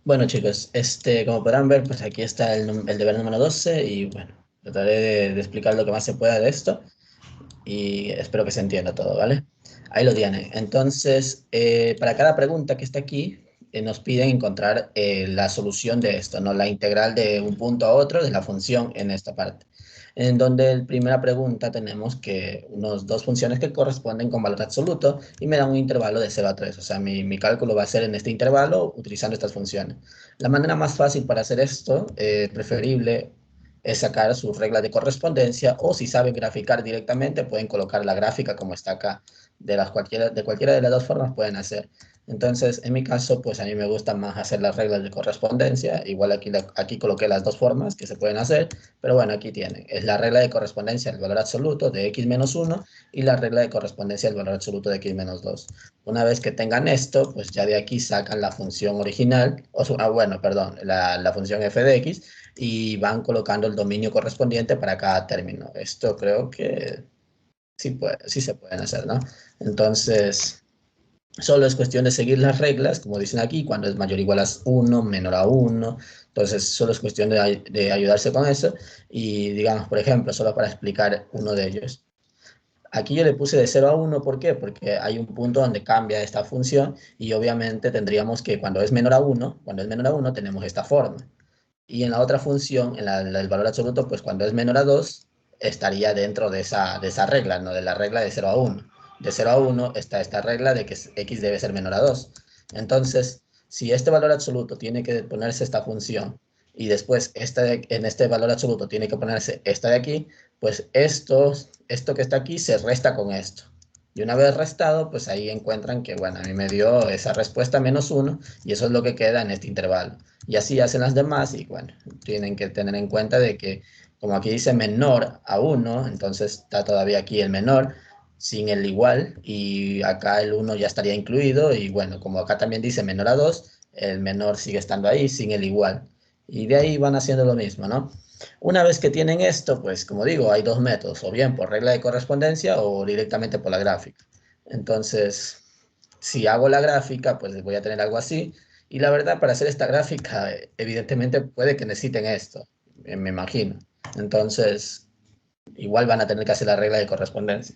Bueno, chicos, como podrán ver, pues aquí está el deber número 12 y bueno, trataré de explicar lo que más se pueda de esto y espero que se entienda todo, ¿vale? Ahí lo tienen. Entonces, para cada pregunta que está aquí, nos piden encontrar la solución de esto, ¿no? La integral de un punto a otro de la función en esta parte. En donde en primera pregunta tenemos que unos dos funciones que corresponden con valor absoluto y me dan un intervalo de 0 a 3. O sea, mi cálculo va a ser en este intervalo utilizando estas funciones. La manera más fácil para hacer esto, preferible, es sacar sus reglas de correspondencia o si saben graficar directamente pueden colocar la gráfica como está acá. De cualquiera de las dos formas pueden hacer. Entonces, en mi caso, pues a mí me gusta más hacer las reglas de correspondencia. Igual aquí coloqué las dos formas que se pueden hacer, pero bueno, aquí tienen. Es la regla de correspondencia del valor absoluto de x menos 1 y la regla de correspondencia del valor absoluto de x menos 2. Una vez que tengan esto, pues ya de aquí sacan la función original, bueno, perdón, la función f de x y van colocando el dominio correspondiente para cada término. Esto creo que sí se pueden hacer, ¿no? Entonces, solo es cuestión de seguir las reglas, como dicen aquí, cuando es mayor o igual a 1, menor a 1. Entonces, solo es cuestión de ayudarse con eso. Y digamos, por ejemplo, solo para explicar uno de ellos. Aquí yo le puse de 0 a 1, ¿por qué? Porque hay un punto donde cambia esta función y obviamente tendríamos que cuando es menor a 1, tenemos esta forma. Y en la otra función, en la del valor absoluto, pues cuando es menor a 2 estaría dentro de esa regla, ¿no? De la regla de 0 a 1. De 0 a 1 está esta regla de que x debe ser menor a 2. Entonces, si este valor absoluto tiene que ponerse esta función y después en este valor absoluto tiene que ponerse esta de aquí, pues esto que está aquí se resta con esto. Y una vez restado, pues ahí encuentran que, bueno, a mí me dio esa respuesta -1 y eso es lo que queda en este intervalo. Y así hacen las demás y bueno, tienen que tener en cuenta de que como aquí dice menor a 1, entonces está todavía aquí el menor sin el igual y acá el 1 ya estaría incluido y bueno, como acá también dice menor a 2, el menor sigue estando ahí sin el igual. Y de ahí van haciendo lo mismo, ¿no? Una vez que tienen esto, pues como digo, hay dos métodos, o bien por regla de correspondencia o directamente por la gráfica. Entonces, si hago la gráfica, pues voy a tener algo así. Y la verdad, para hacer esta gráfica, evidentemente puede que necesiten esto, me imagino. Entonces, igual van a tener que hacer la regla de correspondencia.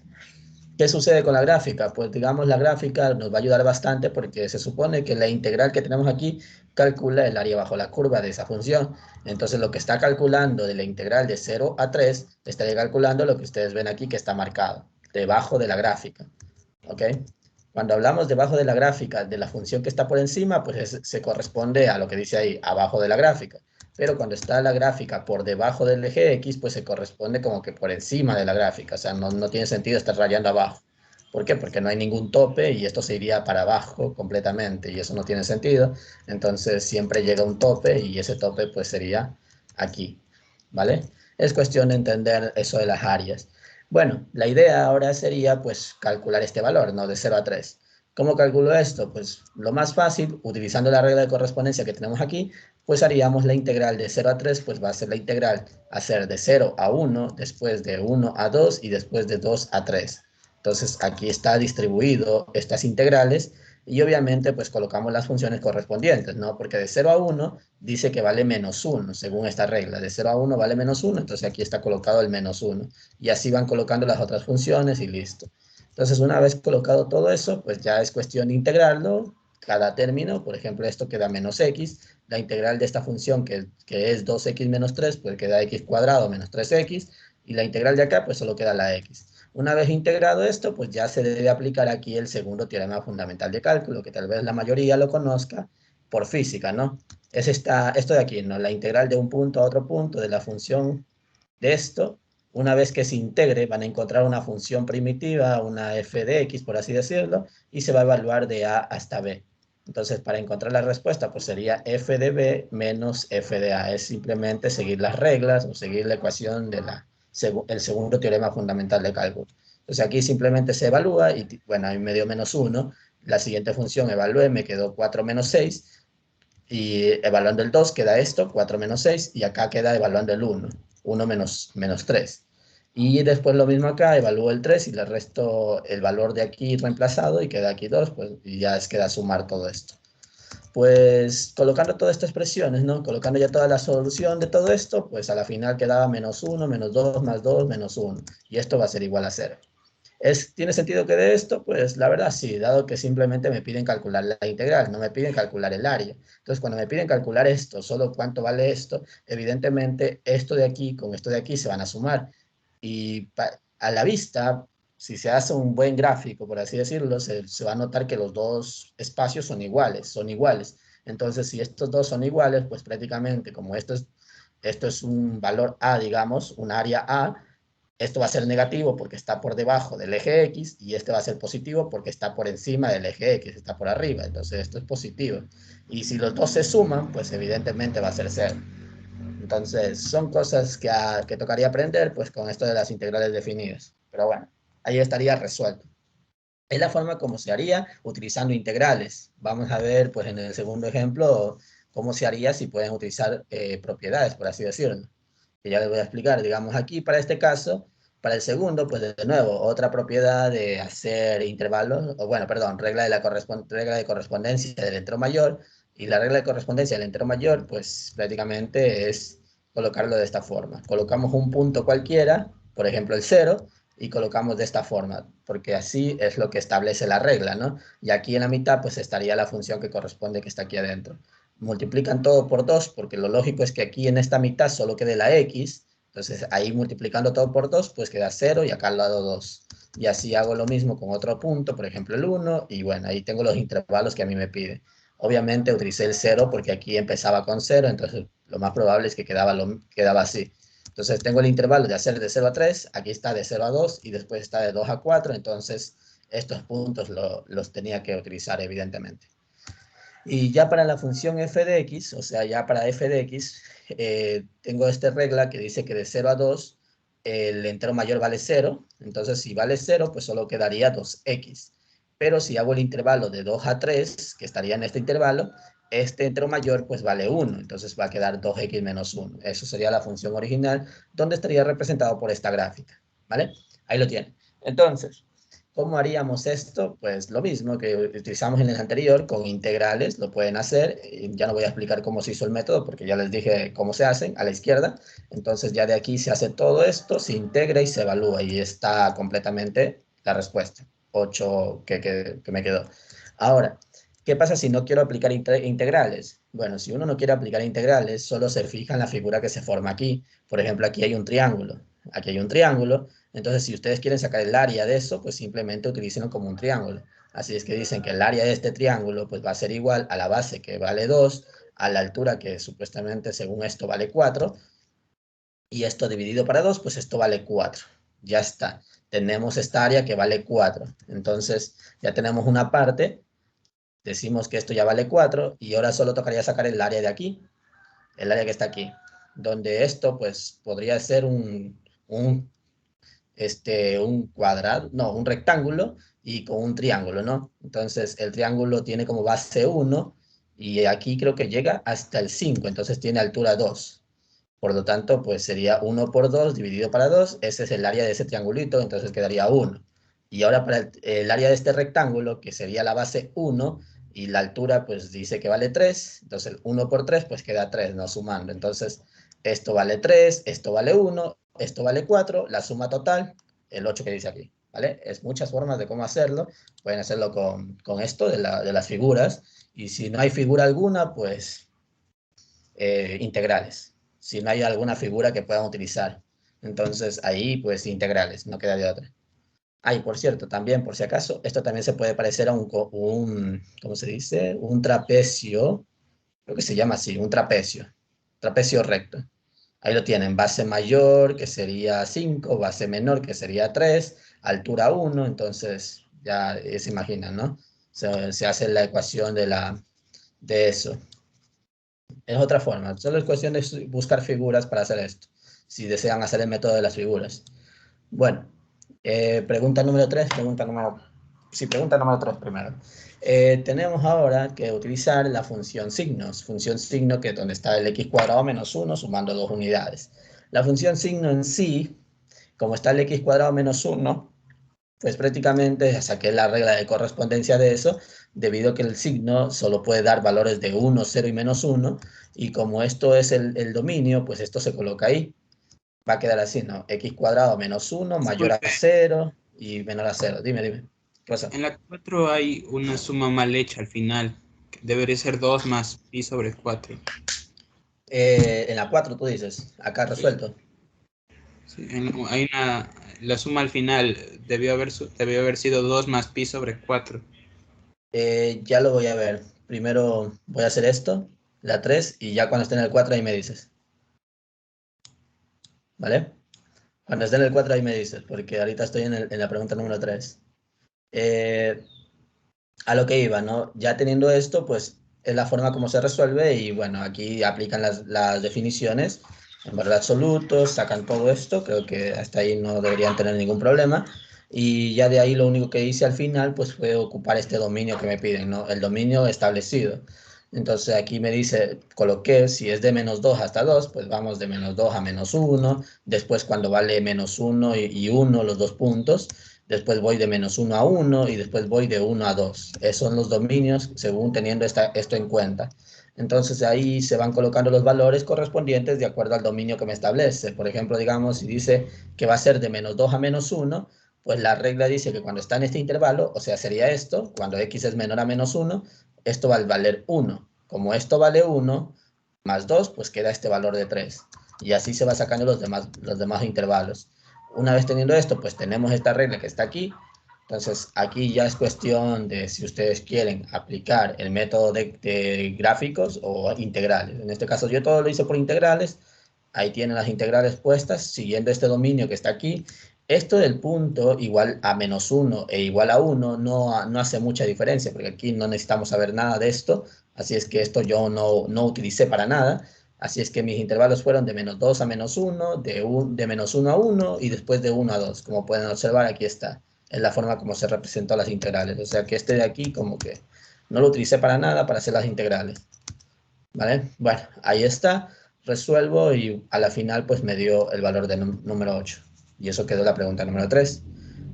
¿Qué sucede con la gráfica? Pues digamos, la gráfica nos va a ayudar bastante porque se supone que la integral que tenemos aquí calcula el área bajo la curva de esa función. Entonces, lo que está calculando de la integral de 0 a 3, estaría calculando lo que ustedes ven aquí que está marcado, debajo de la gráfica. ¿Ok? Cuando hablamos debajo de la gráfica de la función que está por encima, pues se corresponde a lo que dice ahí, abajo de la gráfica. Pero cuando está la gráfica por debajo del eje X, pues se corresponde como que por encima de la gráfica. O sea, no tiene sentido estar rayando abajo. ¿Por qué? Porque no hay ningún tope y esto se iría para abajo completamente y eso no tiene sentido. Entonces siempre llega un tope y ese tope pues sería aquí, ¿vale? Es cuestión de entender eso de las áreas. Bueno, la idea ahora sería pues calcular este valor, ¿no? De 0 a 3. ¿Cómo calculo esto? Pues lo más fácil, utilizando la regla de correspondencia que tenemos aquí, pues haríamos la integral de 0 a 3, pues va a ser la integral a ser de 0 a 1, después de 1 a 2 y después de 2 a 3. Entonces aquí está distribuido estas integrales y obviamente pues colocamos las funciones correspondientes, ¿no? Porque de 0 a 1 dice que vale -1, según esta regla. De 0 a 1 vale -1, entonces aquí está colocado el -1. Y así van colocando las otras funciones y listo. Entonces una vez colocado todo eso, pues ya es cuestión de integrarlo. Cada término, por ejemplo, esto queda -x. La integral de esta función que es 2x menos 3, pues queda x cuadrado menos 3x. Y la integral de acá, pues solo queda la x. Una vez integrado esto, pues ya se debe aplicar aquí el segundo teorema fundamental de cálculo, que tal vez la mayoría lo conozca por física, ¿no? Es esto de aquí, ¿no? La integral de un punto a otro punto de la función de esto. Una vez que se integre, van a encontrar una función primitiva, una f de x, por así decirlo, y se va a evaluar de a hasta b. Entonces, para encontrar la respuesta, pues sería f de b menos f de a. Es simplemente seguir las reglas o seguir la ecuación de el segundo teorema fundamental de cálculo. Entonces, aquí simplemente se evalúa y, bueno, a mí me dio -1. La siguiente función evalué, me quedó 4 menos 6. Y evaluando el 2 queda esto, 4 menos 6. Y acá queda evaluando el 1 menos 3. Y después lo mismo acá, evalúo el 3 y le resto el valor de aquí reemplazado y queda aquí 2, pues y ya queda sumar todo esto. Pues colocando todas estas expresiones, ¿no? Colocando ya toda la solución de todo esto, pues a la final quedaba menos 1, menos 2, más 2, menos 1. Y esto va a ser igual a 0. ¿Tiene sentido que de esto? Pues la verdad sí, dado que simplemente me piden calcular la integral, no me piden calcular el área. Entonces, cuando me piden calcular esto, solo cuánto vale esto, evidentemente esto de aquí con esto de aquí se van a sumar. Y a la vista, si se hace un buen gráfico, por así decirlo, se va a notar que los dos espacios son iguales, son iguales. Entonces, si estos dos son iguales, pues prácticamente como esto es un valor A, digamos, un área A, esto va a ser negativo porque está por debajo del eje X y este va a ser positivo porque está por encima del eje X, está por arriba. Entonces esto es positivo. Y si los dos se suman, pues evidentemente va a ser cero. Entonces son cosas que tocaría aprender pues con esto de las integrales definidas. Pero bueno, ahí estaría resuelto. Es la forma como se haría utilizando integrales. Vamos a ver pues en el segundo ejemplo cómo se haría si pueden utilizar propiedades, por así decirlo, que ya les voy a explicar. Digamos aquí, para este caso, para el segundo, pues de nuevo, otra propiedad de hacer intervalos, o bueno, perdón, regla de correspondencia del entero mayor, y la regla de correspondencia del entero mayor, pues prácticamente es colocarlo de esta forma. Colocamos un punto cualquiera, por ejemplo el 0, y colocamos de esta forma, porque así es lo que establece la regla, ¿no? Y aquí en la mitad, pues estaría la función que corresponde que está aquí adentro. Multiplican todo por 2, porque lo lógico es que aquí en esta mitad solo quede la x, entonces ahí multiplicando todo por 2, pues queda 0 y acá al lado 2. Y así hago lo mismo con otro punto, por ejemplo el 1, y bueno, ahí tengo los intervalos que a mí me pide. Obviamente utilicé el 0 porque aquí empezaba con 0, entonces lo más probable es que quedaba así. Entonces tengo el intervalo de hacer de 0 a 3, aquí está de 0 a 2 y después está de 2 a 4, entonces estos puntos los tenía que utilizar evidentemente. Y ya para la función f de x, o sea, ya para f de x, tengo esta regla que dice que de 0 a 2 el entero mayor vale 0, entonces si vale 0, pues solo quedaría 2x. Pero si hago el intervalo de 2 a 3, que estaría en este intervalo, este entero mayor pues vale 1, entonces va a quedar 2x menos 1. Eso sería la función original, donde estaría representado por esta gráfica, ¿vale? Ahí lo tienen. Entonces, ¿cómo haríamos esto? Pues lo mismo que utilizamos en el anterior, con integrales, lo pueden hacer. Ya no voy a explicar cómo se hizo el método, porque ya les dije cómo se hacen, a la izquierda. Entonces ya de aquí se hace todo esto, se integra y se evalúa, y está completamente la respuesta. 8 que me quedó. Ahora, ¿qué pasa si no quiero aplicar integrales? Bueno, si uno no quiere aplicar integrales, solo se fija en la figura que se forma aquí. Por ejemplo, aquí hay un triángulo. Aquí hay un triángulo. Entonces, si ustedes quieren sacar el área de eso, pues simplemente utilícenlo como un triángulo. Así es que dicen que el área de este triángulo pues va a ser igual a la base que vale 2, a la altura que supuestamente según esto vale 4, y esto dividido para 2, pues esto vale 4. Ya está. Tenemos esta área que vale 4. Entonces, ya tenemos una parte, decimos que esto ya vale 4, y ahora solo tocaría sacar el área de aquí, el área que está aquí, donde esto pues podría ser un cuadrado, no, un rectángulo y con un triángulo, ¿no? Entonces el triángulo tiene como base 1 y aquí creo que llega hasta el 5, entonces tiene altura 2. Por lo tanto, pues sería 1 por 2 dividido para 2, ese es el área de ese triangulito, entonces quedaría 1. Y ahora para el área de este rectángulo, que sería la base 1, y la altura pues dice que vale 3, entonces 1 por 3 pues queda 3, ¿no? Sumando. Entonces esto vale 3, esto vale 1, esto vale 4, la suma total, el 8 que dice aquí, ¿vale? Es muchas formas de cómo hacerlo. Pueden hacerlo con esto de las figuras, y si no hay figura alguna, pues integrales. Si no hay alguna figura que puedan utilizar. Entonces ahí pues integrales, no queda de otra. Ah, y por cierto, también por si acaso, esto también se puede parecer a ¿cómo se dice? Un trapecio, creo que se llama así, un trapecio recto. Ahí lo tienen, base mayor que sería 5, base menor que sería 3, altura 1, entonces ya se imaginan, ¿no? Se hace la ecuación de eso. Es otra forma, solo es cuestión de buscar figuras para hacer esto, si desean hacer el método de las figuras. Bueno, pregunta número 3, pregunta número 3 primero. Tenemos ahora que utilizar la función signo, que es donde está el x cuadrado menos 1 sumando 2 unidades. La función signo en sí, como está el x cuadrado menos 1, pues prácticamente saqué la regla de correspondencia de eso, debido a que el signo solo puede dar valores de 1, 0 y menos 1, y como esto es el dominio, pues esto se coloca ahí. Va a quedar así, ¿no? X cuadrado menos 1 mayor a Disculpe, 0 y menor a 0. Dime, dime. ¿Qué pasa? en la 4 hay una suma mal hecha al final, que debería ser 2 más pi sobre 4. En la 4 tú dices, acá Sí, resuelto. sí, la suma al final debió haber sido 2 más pi sobre 4. Ya lo voy a ver. Primero voy a hacer esto, la 3 y ya cuando esté en el 4 ahí me dices. ¿Vale? Cuando esté en el 4 ahí me dices, porque ahorita estoy en la pregunta número 3. Eh, a lo que iba, ¿no? Ya teniendo esto, pues es la forma como se resuelve y bueno, aquí aplican las definiciones en valor absoluto, sacan todo esto, creo que hasta ahí no deberían tener ningún problema y ya de ahí lo único que hice al final pues fue ocupar este dominio que me piden, ¿no? El dominio establecido. Entonces aquí me dice, coloqué, si es de menos 2 hasta 2 pues vamos de menos 2 a menos 1 después cuando vale menos 1 y 1 los dos puntos, después voy de menos 1 a 1 y después voy de 1 a 2. Esos son los dominios según teniendo esto en cuenta. Entonces ahí se van colocando los valores correspondientes de acuerdo al dominio que me establece. Por ejemplo, digamos, si dice que va a ser de menos 2 a menos 1, pues la regla dice que cuando está en este intervalo, o sea, sería esto, cuando x es menor a menos 1, esto va a valer 1. Como esto vale 1 más 2, pues queda este valor de 3. Y así se va sacando los demás intervalos. Una vez teniendo esto, pues tenemos esta regla que está aquí. Entonces, aquí ya es cuestión de si ustedes quieren aplicar el método de gráficos o integrales. En este caso, yo todo lo hice por integrales. Ahí tienen las integrales puestas, siguiendo este dominio que está aquí. Esto del punto igual a menos 1 e igual a 1 no hace mucha diferencia, porque aquí no necesitamos saber nada de esto. Así es que esto yo no utilicé para nada. Así es que mis intervalos fueron de menos 2 a menos 1, de menos 1 a 1 y después de 1 a 2. Como pueden observar, aquí está. Es la forma como se representó las integrales. O sea que este de aquí como que no lo utilicé para nada para hacer las integrales. ¿Vale? Bueno, ahí está. Resuelvo y a la final pues me dio el valor de número 8. Y eso quedó la pregunta número 3.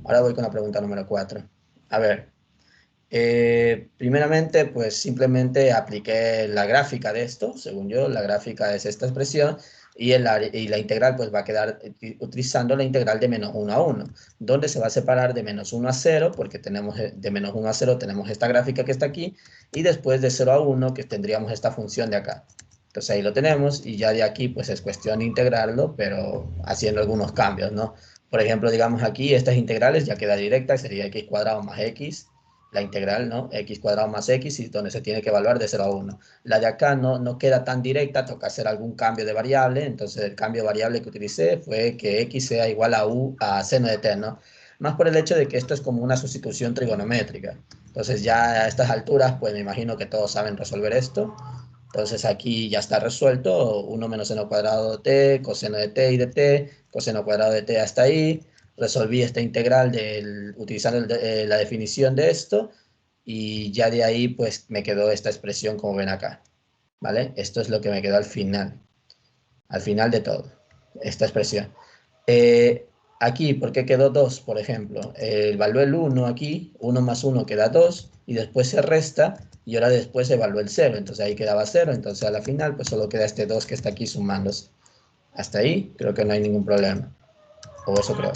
Ahora voy con la pregunta número 4. A ver, primeramente, pues simplemente apliqué la gráfica de esto, según yo, la gráfica es esta expresión, y la integral pues va a quedar utilizando la integral de menos 1 a 1, donde se va a separar de menos 1 a 0, porque tenemos de menos 1 a 0 tenemos esta gráfica que está aquí, y después de 0 a 1 que tendríamos esta función de acá. Entonces ahí lo tenemos, y ya de aquí pues es cuestión de integrarlo, pero haciendo algunos cambios, ¿no? Por ejemplo, digamos aquí, estas integrales ya queda directa, sería x cuadrado más x, la integral, ¿no? X cuadrado más X, y donde se tiene que evaluar de 0 a 1. La de acá no queda tan directa, toca hacer algún cambio de variable, entonces el cambio de variable que utilicé fue que X sea igual a seno de t, ¿no? Más por el hecho de que esto es como una sustitución trigonométrica. Entonces ya a estas alturas, pues me imagino que todos saben resolver esto. Entonces aquí ya está resuelto, 1 menos seno cuadrado de t, coseno de t y de t, coseno cuadrado de t hasta ahí. Resolví esta integral utilizando la definición de esto y ya de ahí pues me quedó esta expresión como ven acá, ¿vale? Esto es lo que me quedó al final de todo, esta expresión. Eh, Aquí, ¿por qué quedó 2, por ejemplo? Evalué el 1 aquí, 1 más 1 queda 2, y después se resta, y ahora después evalué el 0, entonces ahí quedaba 0, entonces a la final pues solo queda este 2 que está aquí sumándose. Hasta ahí creo que no hay ningún problema, o eso creo.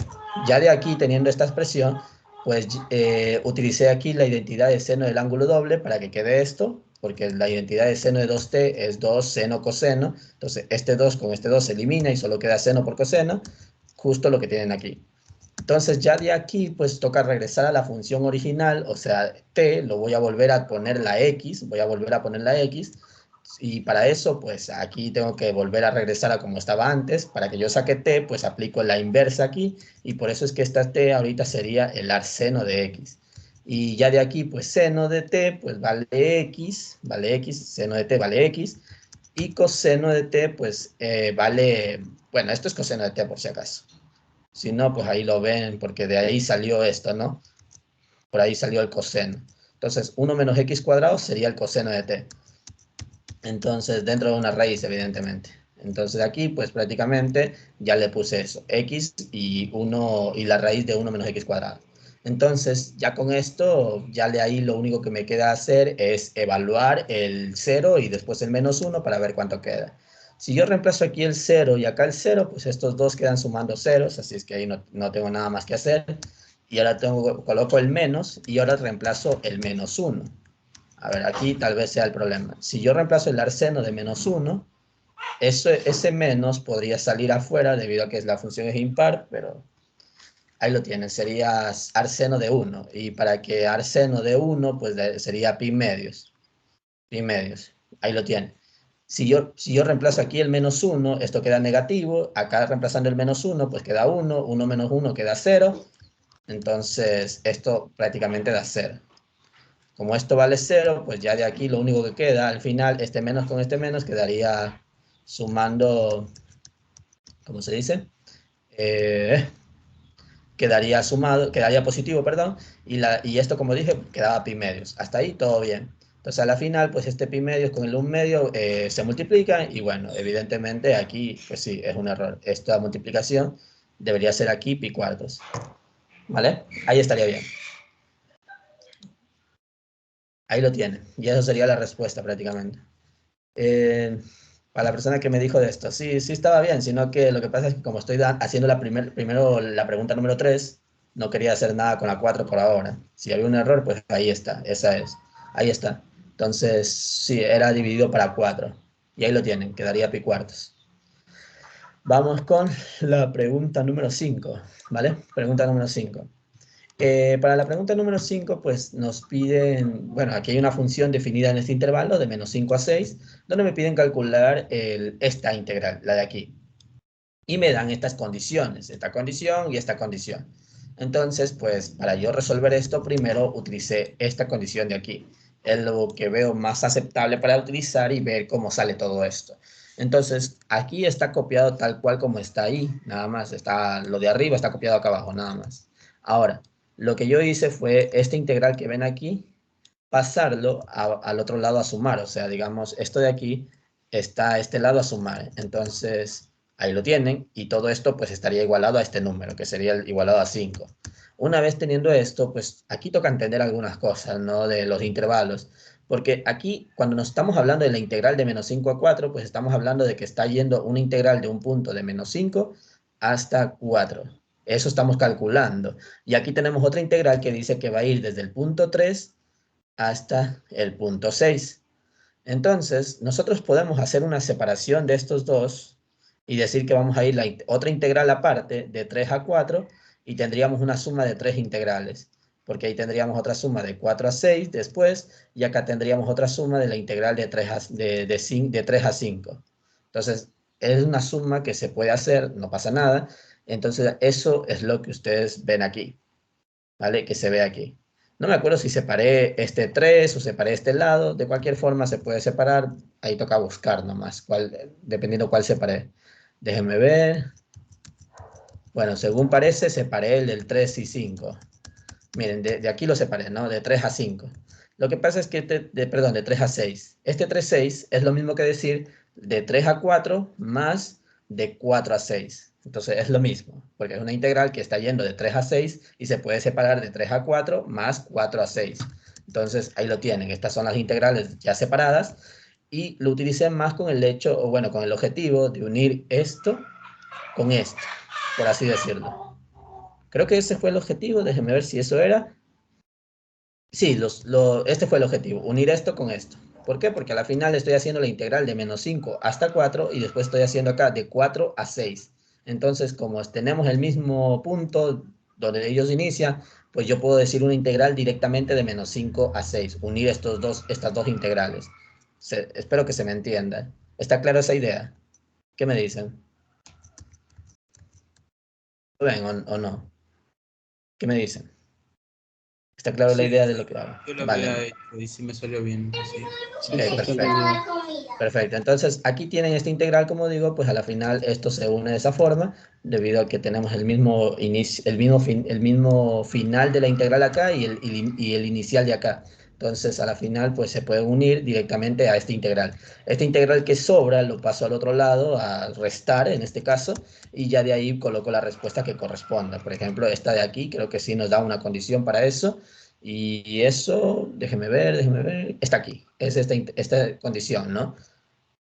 Ya de aquí, teniendo esta expresión, pues utilicé aquí la identidad de seno del ángulo doble para que quede esto, porque la identidad de seno de 2t es 2 seno coseno, entonces este 2 con este 2 se elimina y solo queda seno por coseno, justo lo que tienen aquí. Entonces ya de aquí pues toca regresar a la función original, o sea, t, lo voy a volver a poner la x, voy a volver a poner la x, y para eso pues aquí tengo que volver a regresar a como estaba antes, para que yo saque t pues aplico la inversa aquí, y por eso es que esta t ahorita sería el arseno de x. Y ya de aquí pues seno de t pues vale x, seno de t vale x, y coseno de t pues vale, bueno, esto es coseno de t por si acaso. Si no, pues ahí lo ven, porque de ahí salió esto, ¿no? Por ahí salió el coseno. Entonces, 1 menos x cuadrado sería el coseno de t. Entonces, dentro de una raíz, evidentemente. Entonces, aquí, pues prácticamente ya le puse eso, x y la raíz de 1 menos x cuadrado. Entonces, ya con esto, ya de ahí lo único que me queda hacer es evaluar el 0 y después el menos 1 para ver cuánto queda. Si yo reemplazo aquí el 0 y acá el 0, pues estos dos quedan sumando ceros, así es que ahí no tengo nada más que hacer. Y ahora coloco el menos y ahora reemplazo el menos 1. A ver, aquí tal vez sea el problema. Si yo reemplazo el arseno de menos 1, ese menos podría salir afuera debido a que la función es impar, pero ahí lo tienen, sería arseno de 1. Y para que arseno de 1, pues sería pi medios. Pi medios. Ahí lo tienen. Si yo reemplazo aquí el menos 1, esto queda negativo. Acá reemplazando el menos 1, pues queda 1. 1 menos 1 queda 0. Entonces, esto prácticamente da 0. Como esto vale 0, pues ya de aquí lo único que queda, al final, este menos con este menos quedaría sumando, ¿cómo se dice? Quedaría sumado, quedaría positivo, perdón, y esto, como dije, quedaba pi medios. Hasta ahí todo bien. Entonces, a la final, pues este pi medios con el 1 medio se multiplican, y bueno, evidentemente aquí, pues sí, es un error. Esta multiplicación debería ser aquí pi cuartos. ¿Vale? Ahí estaría bien. Ahí lo tiene. Y eso sería la respuesta prácticamente. Para la persona que me dijo de esto, sí, sí estaba bien, sino que lo que pasa es que como estoy haciendo primero la pregunta número 3, no quería hacer nada con la 4 por ahora. Si había un error, pues ahí está, esa es. Ahí está. Entonces, sí, era dividido para 4. Y ahí lo tienen, quedaría pi cuartos. Vamos con la pregunta número 5, ¿vale? Pregunta número 5. Para la pregunta número 5, pues nos piden, bueno, aquí hay una función definida en este intervalo de menos 5 a 6, donde me piden calcular esta integral, la de aquí. Y me dan estas condiciones, esta condición y esta condición. Entonces, pues para yo resolver esto, primero utilicé esta condición de aquí. Es lo que veo más aceptable para utilizar y ver cómo sale todo esto. Entonces, aquí está copiado tal cual como está ahí, nada más. Está, lo de arriba está copiado acá abajo, nada más. Ahora, lo que yo hice fue esta integral que ven aquí, pasarlo al otro lado a sumar. O sea, digamos, esto de aquí está a este lado a sumar. Entonces, ahí lo tienen. Y todo esto pues estaría igualado a este número, que sería igualado a 5. Una vez teniendo esto, pues aquí toca entender algunas cosas, ¿no? De los intervalos. Porque aquí, cuando nos estamos hablando de la integral de menos 5 a 4, pues estamos hablando de que está yendo una integral de un punto de menos 5 hasta 4. Eso estamos calculando. Y aquí tenemos otra integral que dice que va a ir desde el punto 3 hasta el punto 6. Entonces, nosotros podemos hacer una separación de estos dos y decir que vamos a ir la otra integral aparte de 3 a 4 y tendríamos una suma de 3 integrales, porque ahí tendríamos otra suma de 4 a 6 después y acá tendríamos otra suma de la integral de 3 de 3 a 5. Entonces, es una suma que se puede hacer, no pasa nada. Entonces, eso es lo que ustedes ven aquí, ¿vale? Que se ve aquí. No me acuerdo si separé este 3 o separé este lado. De cualquier forma se puede separar. Ahí toca buscar nomás, dependiendo cuál separé. Déjenme ver. Bueno, según parece, separé el del 3 y 5. Miren, de aquí lo separé, ¿no? De 3 a 5. Lo que pasa es que, perdón, de 3 a 6. Este 3, 6 es lo mismo que decir de 3 a 4 más de 4 a 6. Entonces es lo mismo, porque es una integral que está yendo de 3 a 6 y se puede separar de 3 a 4 más 4 a 6. Entonces ahí lo tienen. Estas son las integrales ya separadas y lo utilicé más con el hecho, o bueno, con el objetivo de unir esto con esto, por así decirlo. Creo que ese fue el objetivo. Déjenme ver si eso era. Sí, este fue el objetivo, unir esto con esto. ¿Por qué? Porque a la final estoy haciendo la integral de menos 5 hasta 4 y después estoy haciendo acá de 4 a 6. Entonces, como tenemos el mismo punto donde ellos inician, pues yo puedo decir una integral directamente de menos 5 a 6, unir estas dos integrales. Espero que se me entienda. ¿Está clara esa idea? ¿Qué me dicen? ¿Lo ven o no? ¿Qué me dicen? ¿Está clara la Sí, idea de lo que hago? yo lo Vale. había hecho y sí me salió bien. Sí. Ok, Sí, sí, está perfecto. bien. Perfecto. Entonces, aquí tienen esta integral, como digo, pues a la final esto se une de esa forma, debido a que tenemos el mismo, inicio, el mismo final de la integral acá y el inicial de acá. Entonces, a la final, pues se puede unir directamente a este integral. Este integral que sobra lo paso al otro lado, a restar en este caso, y ya de ahí coloco la respuesta que corresponda. Por ejemplo, esta de aquí, creo que sí nos da una condición para eso. Y eso, déjeme ver, está aquí. Es esta condición, ¿no?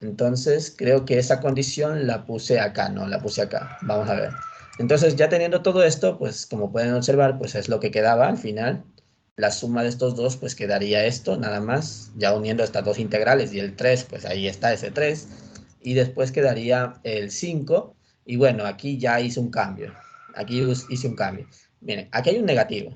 Entonces, creo que esa condición la puse acá, no, la puse acá. Vamos a ver. Entonces, ya teniendo todo esto, pues como pueden observar, pues es lo que quedaba al final. La suma de estos dos, pues quedaría esto, nada más. Ya uniendo estas dos integrales y el 3, pues ahí está ese 3. Y después quedaría el 5. Y bueno, aquí ya hice un cambio. Aquí hice un cambio. Miren, aquí hay un negativo.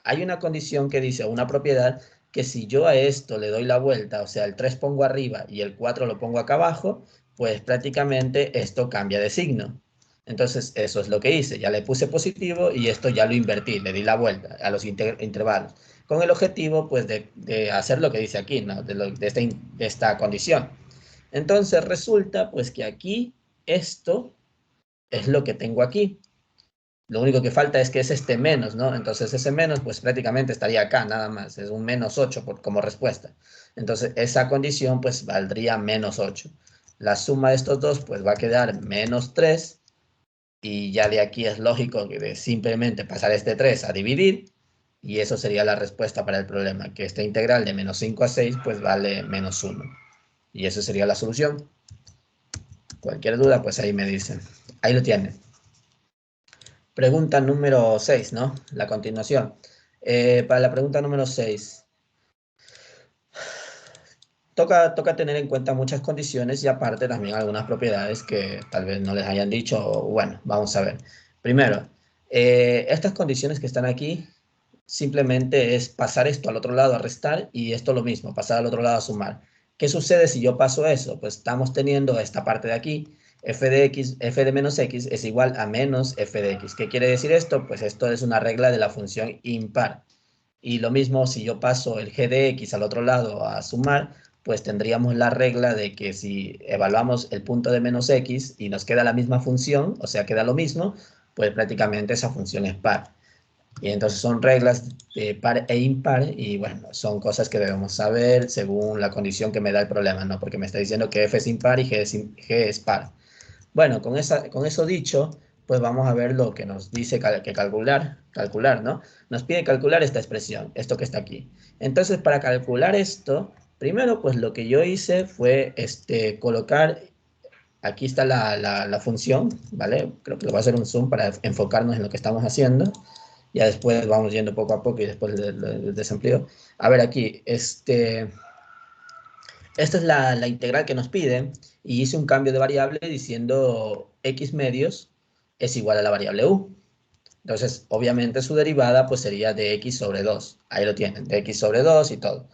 Hay una condición que dice, una propiedad que si yo a esto le doy la vuelta, o sea, el 3 pongo arriba y el 4 lo pongo acá abajo, pues prácticamente esto cambia de signo. Entonces, eso es lo que hice. Ya le puse positivo y esto ya lo invertí, le di la vuelta a los intervalos. Con el objetivo, pues, de hacer lo que dice aquí, ¿no? De esta condición. Entonces, resulta, pues, que aquí esto es lo que tengo aquí. Lo único que falta es que es este menos, ¿no? Entonces ese menos, pues prácticamente estaría acá, nada más. Es un menos 8 como respuesta. Entonces esa condición, pues valdría menos 8. La suma de estos dos, pues va a quedar menos 3. Y ya de aquí es lógico que de simplemente pasar este 3 a dividir. Y eso sería la respuesta para el problema, que esta integral de menos 5 a 6, pues vale menos 1. Y eso sería la solución. Cualquier duda, pues ahí me dicen. Ahí lo tienen. Pregunta número 6, ¿no? La continuación. Para la pregunta número 6, toca tener en cuenta muchas condiciones y aparte también algunas propiedades que tal vez no les hayan dicho. Bueno, vamos a ver. Primero, estas condiciones que están aquí simplemente es pasar esto al otro lado a restar y esto lo mismo, pasar al otro lado a sumar. ¿Qué sucede si yo paso eso? Pues estamos teniendo esta parte de aquí, f de x, f de menos x es igual a menos f de x. ¿Qué quiere decir esto? Pues esto es una regla de la función impar. Y lo mismo si yo paso el g de x al otro lado a sumar, pues tendríamos la regla de que si evaluamos el punto de menos x y nos queda la misma función, o sea, queda lo mismo, pues prácticamente esa función es par. Y entonces son reglas de par e impar y bueno, son cosas que debemos saber según la condición que me da el problema, ¿no? Porque me está diciendo que f es impar y g es par. Bueno, con eso dicho, pues vamos a ver lo que nos dice que calcular, ¿no? Nos pide calcular esta expresión, esto que está aquí. Entonces, para calcular esto, primero, pues lo que yo hice fue colocar, aquí está la función, ¿vale? Creo que lo voy a hacer un zoom para enfocarnos en lo que estamos haciendo. Ya después vamos yendo poco a poco y después del desempleo. A ver, aquí, esta es la integral que nos pide y hice un cambio de variable diciendo x medios es igual a la variable u. Entonces, obviamente su derivada pues sería de x sobre 2. Ahí lo tienen, de x sobre 2 y todo.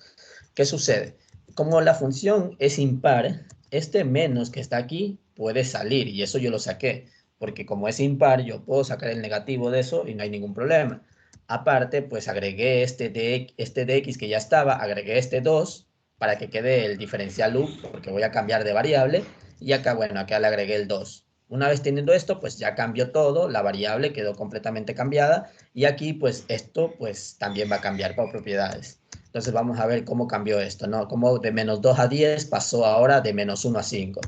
¿Qué sucede? Como la función es impar, este menos que está aquí puede salir y eso yo lo saqué, porque como es impar yo puedo sacar el negativo de eso y no hay ningún problema. Aparte, pues agregué este de x que ya estaba, agregué este 2 para que quede el diferencial u, porque voy a cambiar de variable, y acá, bueno, acá le agregué el 2. Una vez teniendo esto, pues ya cambió todo, la variable quedó completamente cambiada, y aquí, pues esto, pues también va a cambiar por propiedades. Entonces vamos a ver cómo cambió esto, ¿no? Cómo de menos 2 a 10 pasó ahora de menos 1 a 5.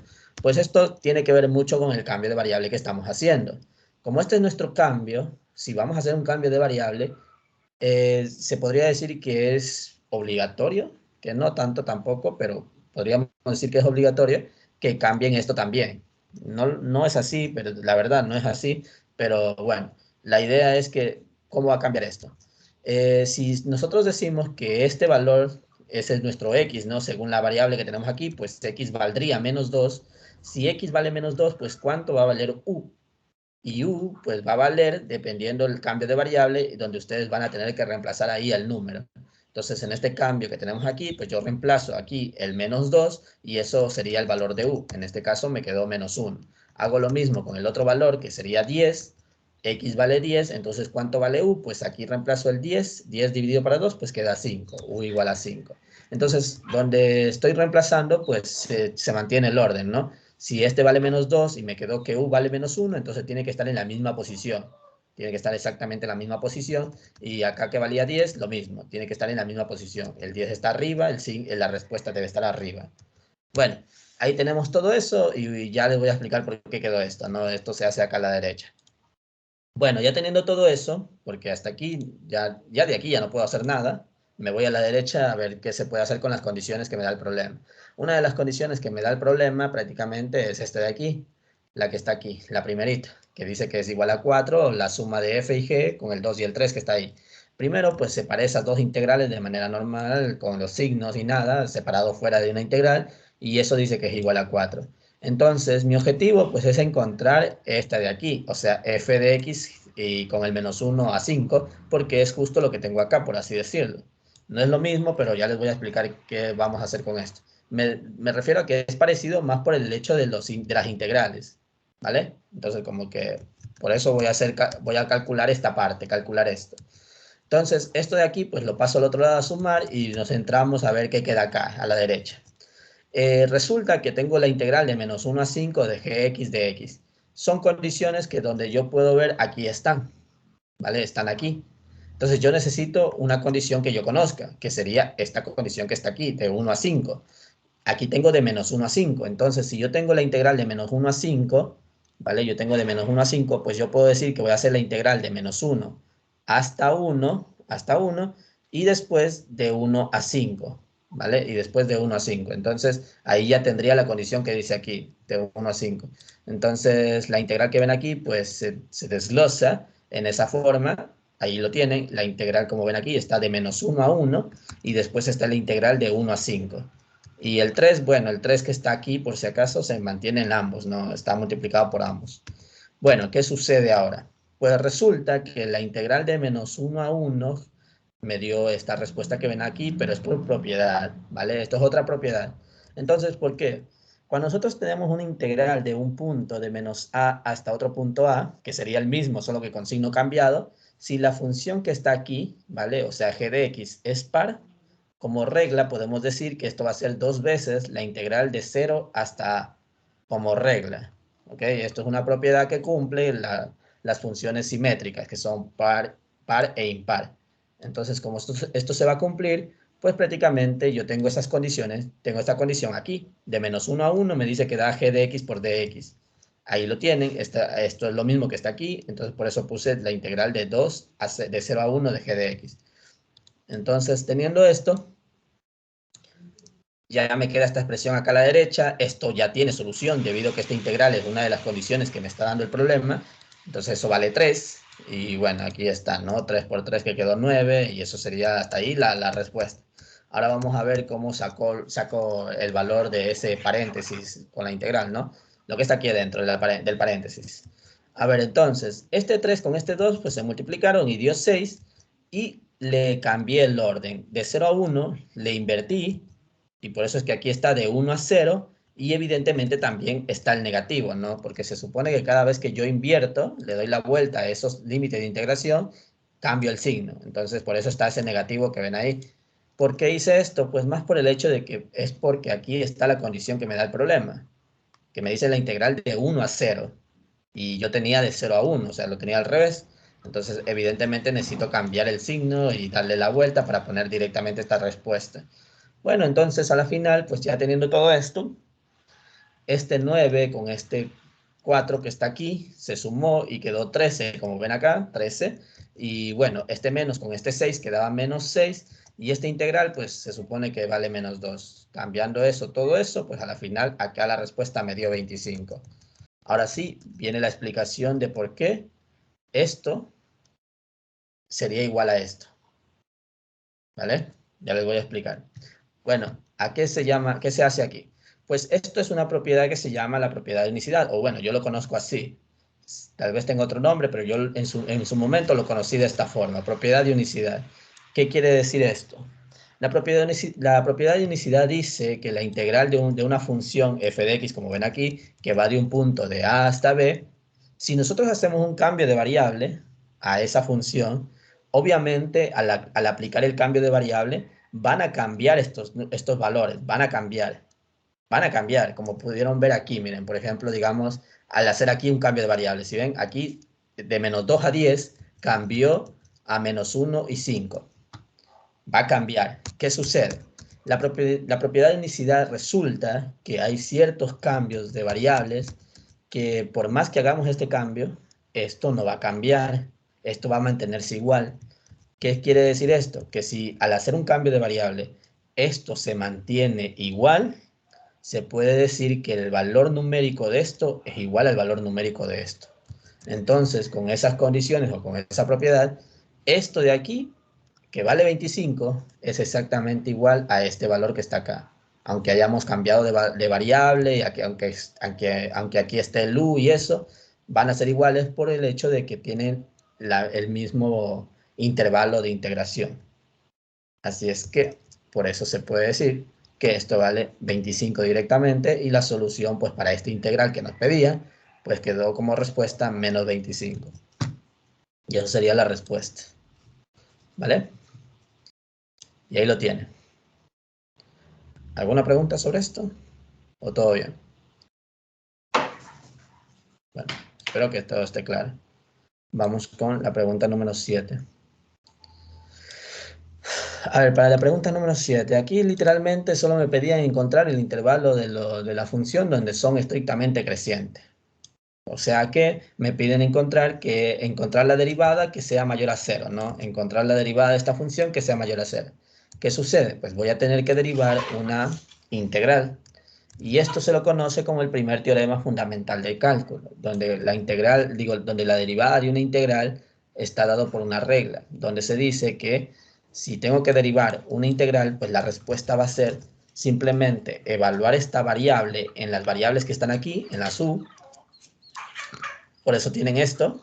Pues esto tiene que ver mucho con el cambio de variable que estamos haciendo. Como este es nuestro cambio, si vamos a hacer un cambio de variable, se podría decir que es obligatorio, que no tanto tampoco, pero podríamos decir que es obligatorio que cambien esto también. No es así, pero la verdad no es así, pero bueno, la idea es que, ¿cómo va a cambiar esto? Si nosotros decimos que este valor ese es nuestro x, ¿no? Según la variable que tenemos aquí, pues x valdría menos 2. Si x vale menos 2, pues ¿cuánto va a valer u? Y u pues va a valer dependiendo del cambio de variable, donde ustedes van a tener que reemplazar ahí el número. Entonces, en este cambio que tenemos aquí, pues yo reemplazo aquí el menos 2 y eso sería el valor de u. En este caso me quedó menos 1. Hago lo mismo con el otro valor, que sería 10. X vale 10, entonces ¿cuánto vale u? Pues aquí reemplazo el 10. 10 dividido para 2, pues queda 5. U igual a 5. Entonces, donde estoy reemplazando, pues se mantiene el orden, ¿no? Si este vale menos 2 y me quedó que u vale menos 1, entonces tiene que estar en la misma posición. tiene que estar exactamente en la misma posición, y acá que valía 10, lo mismo, tiene que estar en la misma posición. El 10 está arriba, la respuesta debe estar arriba. Bueno, ahí tenemos todo eso y ya les voy a explicar por qué quedó esto, ¿no? Esto se hace acá a la derecha. Bueno, ya teniendo todo eso, porque hasta aquí, ya de aquí ya no puedo hacer nada, me voy a la derecha a ver qué se puede hacer con las condiciones que me da el problema. Una de las condiciones que me da el problema prácticamente es esta de aquí, la que está aquí, la primerita, que dice que es igual a 4 la suma de f y g con el 2 y el 3 que está ahí. Primero, pues separé esas dos integrales de manera normal, con los signos y nada, separado fuera de una integral, y eso dice que es igual a 4. Entonces, mi objetivo pues es encontrar esta de aquí, o sea, f de x y con el menos 1 a 5, porque es justo lo que tengo acá, por así decirlo. No es lo mismo, pero ya les voy a explicar qué vamos a hacer con esto. Me refiero a que es parecido más por el hecho de las integrales, ¿vale? Entonces, como que por eso voy a calcular esta parte, calcular esto. Entonces, esto de aquí, pues lo paso al otro lado a sumar y nos centramos a ver qué queda acá, a la derecha. Resulta que tengo la integral de menos 1 a 5 de gx de x. Son condiciones que donde yo puedo ver, aquí están, ¿vale? Están aquí. Entonces yo necesito una condición que yo conozca, que sería esta condición que está aquí, de 1 a 5. Aquí tengo de menos 1 a 5. Entonces, si yo tengo la integral de menos 1 a 5, ¿vale? Yo tengo de menos 1 a 5, pues yo puedo decir que voy a hacer la integral de menos 1 hasta 1, y después de 1 a 5, ¿vale? Y después de 1 a 5. Entonces, ahí ya tendría la condición que dice aquí, de 1 a 5. Entonces, la integral que ven aquí, pues se desglosa en esa forma. Ahí lo tienen. La integral, como ven aquí, está de menos 1 a 1, y después está la integral de 1 a 5. Y el 3, bueno, el 3 que está aquí, por si acaso, se mantiene en ambos, ¿no? Está multiplicado por ambos. Bueno, ¿qué sucede ahora? Pues resulta que la integral de menos 1 a 1 me dio esta respuesta que ven aquí, pero es por propiedad, ¿vale? Esto es otra propiedad. Entonces, ¿por qué? Cuando nosotros tenemos una integral de un punto de menos a hasta otro punto a, que sería el mismo, solo que con signo cambiado, si la función que está aquí, ¿vale? O sea, g de x es par, como regla podemos decir que esto va a ser 2 veces la integral de 0 hasta a, como regla. ¿Ok? Esto es una propiedad que cumple las funciones simétricas, que son par e impar. Entonces, como esto se va a cumplir, pues prácticamente yo tengo esas condiciones, tengo esta condición aquí, de menos 1 a 1 me dice que da g de x por dx. Ahí lo tienen, esto es lo mismo que está aquí, entonces por eso puse la integral de 2 de 0 a 1 de g de x. Entonces, teniendo esto, ya me queda esta expresión acá a la derecha. Esto ya tiene solución debido a que esta integral es una de las condiciones que me está dando el problema. Entonces eso vale 3. Y bueno, aquí está, ¿no? 3 por 3 que quedó 9. Y eso sería hasta ahí la respuesta. Ahora vamos a ver cómo saco el valor de ese paréntesis con la integral, ¿no? Lo que está aquí dentro del paréntesis. A ver, entonces, este 3 con este 2 pues se multiplicaron y dio 6. Y le cambié el orden. De 0 a 1 le invertí, y por eso es que aquí está de 1 a 0, y evidentemente también está el negativo, ¿no? Porque se supone que cada vez que yo invierto, le doy la vuelta a esos límites de integración, cambio el signo. Entonces, por eso está ese negativo que ven ahí. ¿Por qué hice esto? Pues más por el hecho de que es porque aquí está la condición que me da el problema, que me dice la integral de 1 a 0, y yo tenía de 0 a 1, o sea, lo tenía al revés. Entonces, evidentemente necesito cambiar el signo y darle la vuelta para poner directamente esta respuesta. Bueno, entonces a la final, pues ya teniendo todo esto, este 9 con este 4 que está aquí se sumó y quedó 13, como ven acá, 13. Y bueno, este menos con este 6 quedaba menos 6. Y este integral, pues se supone que vale menos 2. Cambiando eso, todo eso, pues a la final, acá la respuesta me dio 25. Ahora sí, viene la explicación de por qué esto sería igual a esto. ¿Vale? Ya les voy a explicar. Bueno, ¿a qué se llama, qué se hace aquí? Pues esto es una propiedad que se llama la propiedad de unicidad, o bueno, yo lo conozco así. Tal vez tenga otro nombre, pero yo en su momento lo conocí de esta forma, propiedad de unicidad. ¿Qué quiere decir esto? La propiedad de unicidad dice que la integral de una función f de x, como ven aquí, que va de un punto de a hasta b, si nosotros hacemos un cambio de variable a esa función, obviamente al aplicar el cambio de variable, van a cambiar estos valores, van a cambiar, como pudieron ver aquí, miren, por ejemplo, digamos, al hacer aquí un cambio de variable, si ven, aquí de menos 2 a 10 cambió a menos 1 y 5. Va a cambiar. ¿Qué sucede? La propiedad de unicidad resulta que hay ciertos cambios de variables que por más que hagamos este cambio, esto no va a cambiar, esto va a mantenerse igual. ¿Qué quiere decir esto? Que si al hacer un cambio de variable, esto se mantiene igual, se puede decir que el valor numérico de esto es igual al valor numérico de esto. Entonces, con esas condiciones o con esa propiedad, esto de aquí, que vale 25, es exactamente igual a este valor que está acá. Aunque hayamos cambiado de variable, y aunque aquí esté el u y eso, van a ser iguales por el hecho de que tienen el mismo intervalo de integración. Así es que por eso se puede decir que esto vale 25 directamente y la solución pues para este integral que nos pedía pues quedó como respuesta menos 25. Y eso sería la respuesta. ¿Vale? Y ahí lo tiene. ¿Alguna pregunta sobre esto? ¿O todo bien? Bueno, espero que todo esté claro. Vamos con la pregunta número 7. A ver, para la pregunta número 7, aquí literalmente solo me pedían encontrar el intervalo de la función donde son estrictamente crecientes. O sea que me piden encontrar la derivada que sea mayor a 0, ¿no? Encontrar la derivada de esta función que sea mayor a 0. ¿Qué sucede? Pues voy a tener que derivar una integral. Y esto se lo conoce como el primer teorema fundamental del cálculo, donde donde la derivada de una integral está dado por una regla, donde se dice que si tengo que derivar una integral, pues la respuesta va a ser simplemente evaluar esta variable en las variables que están aquí, en las u. Por eso tienen esto,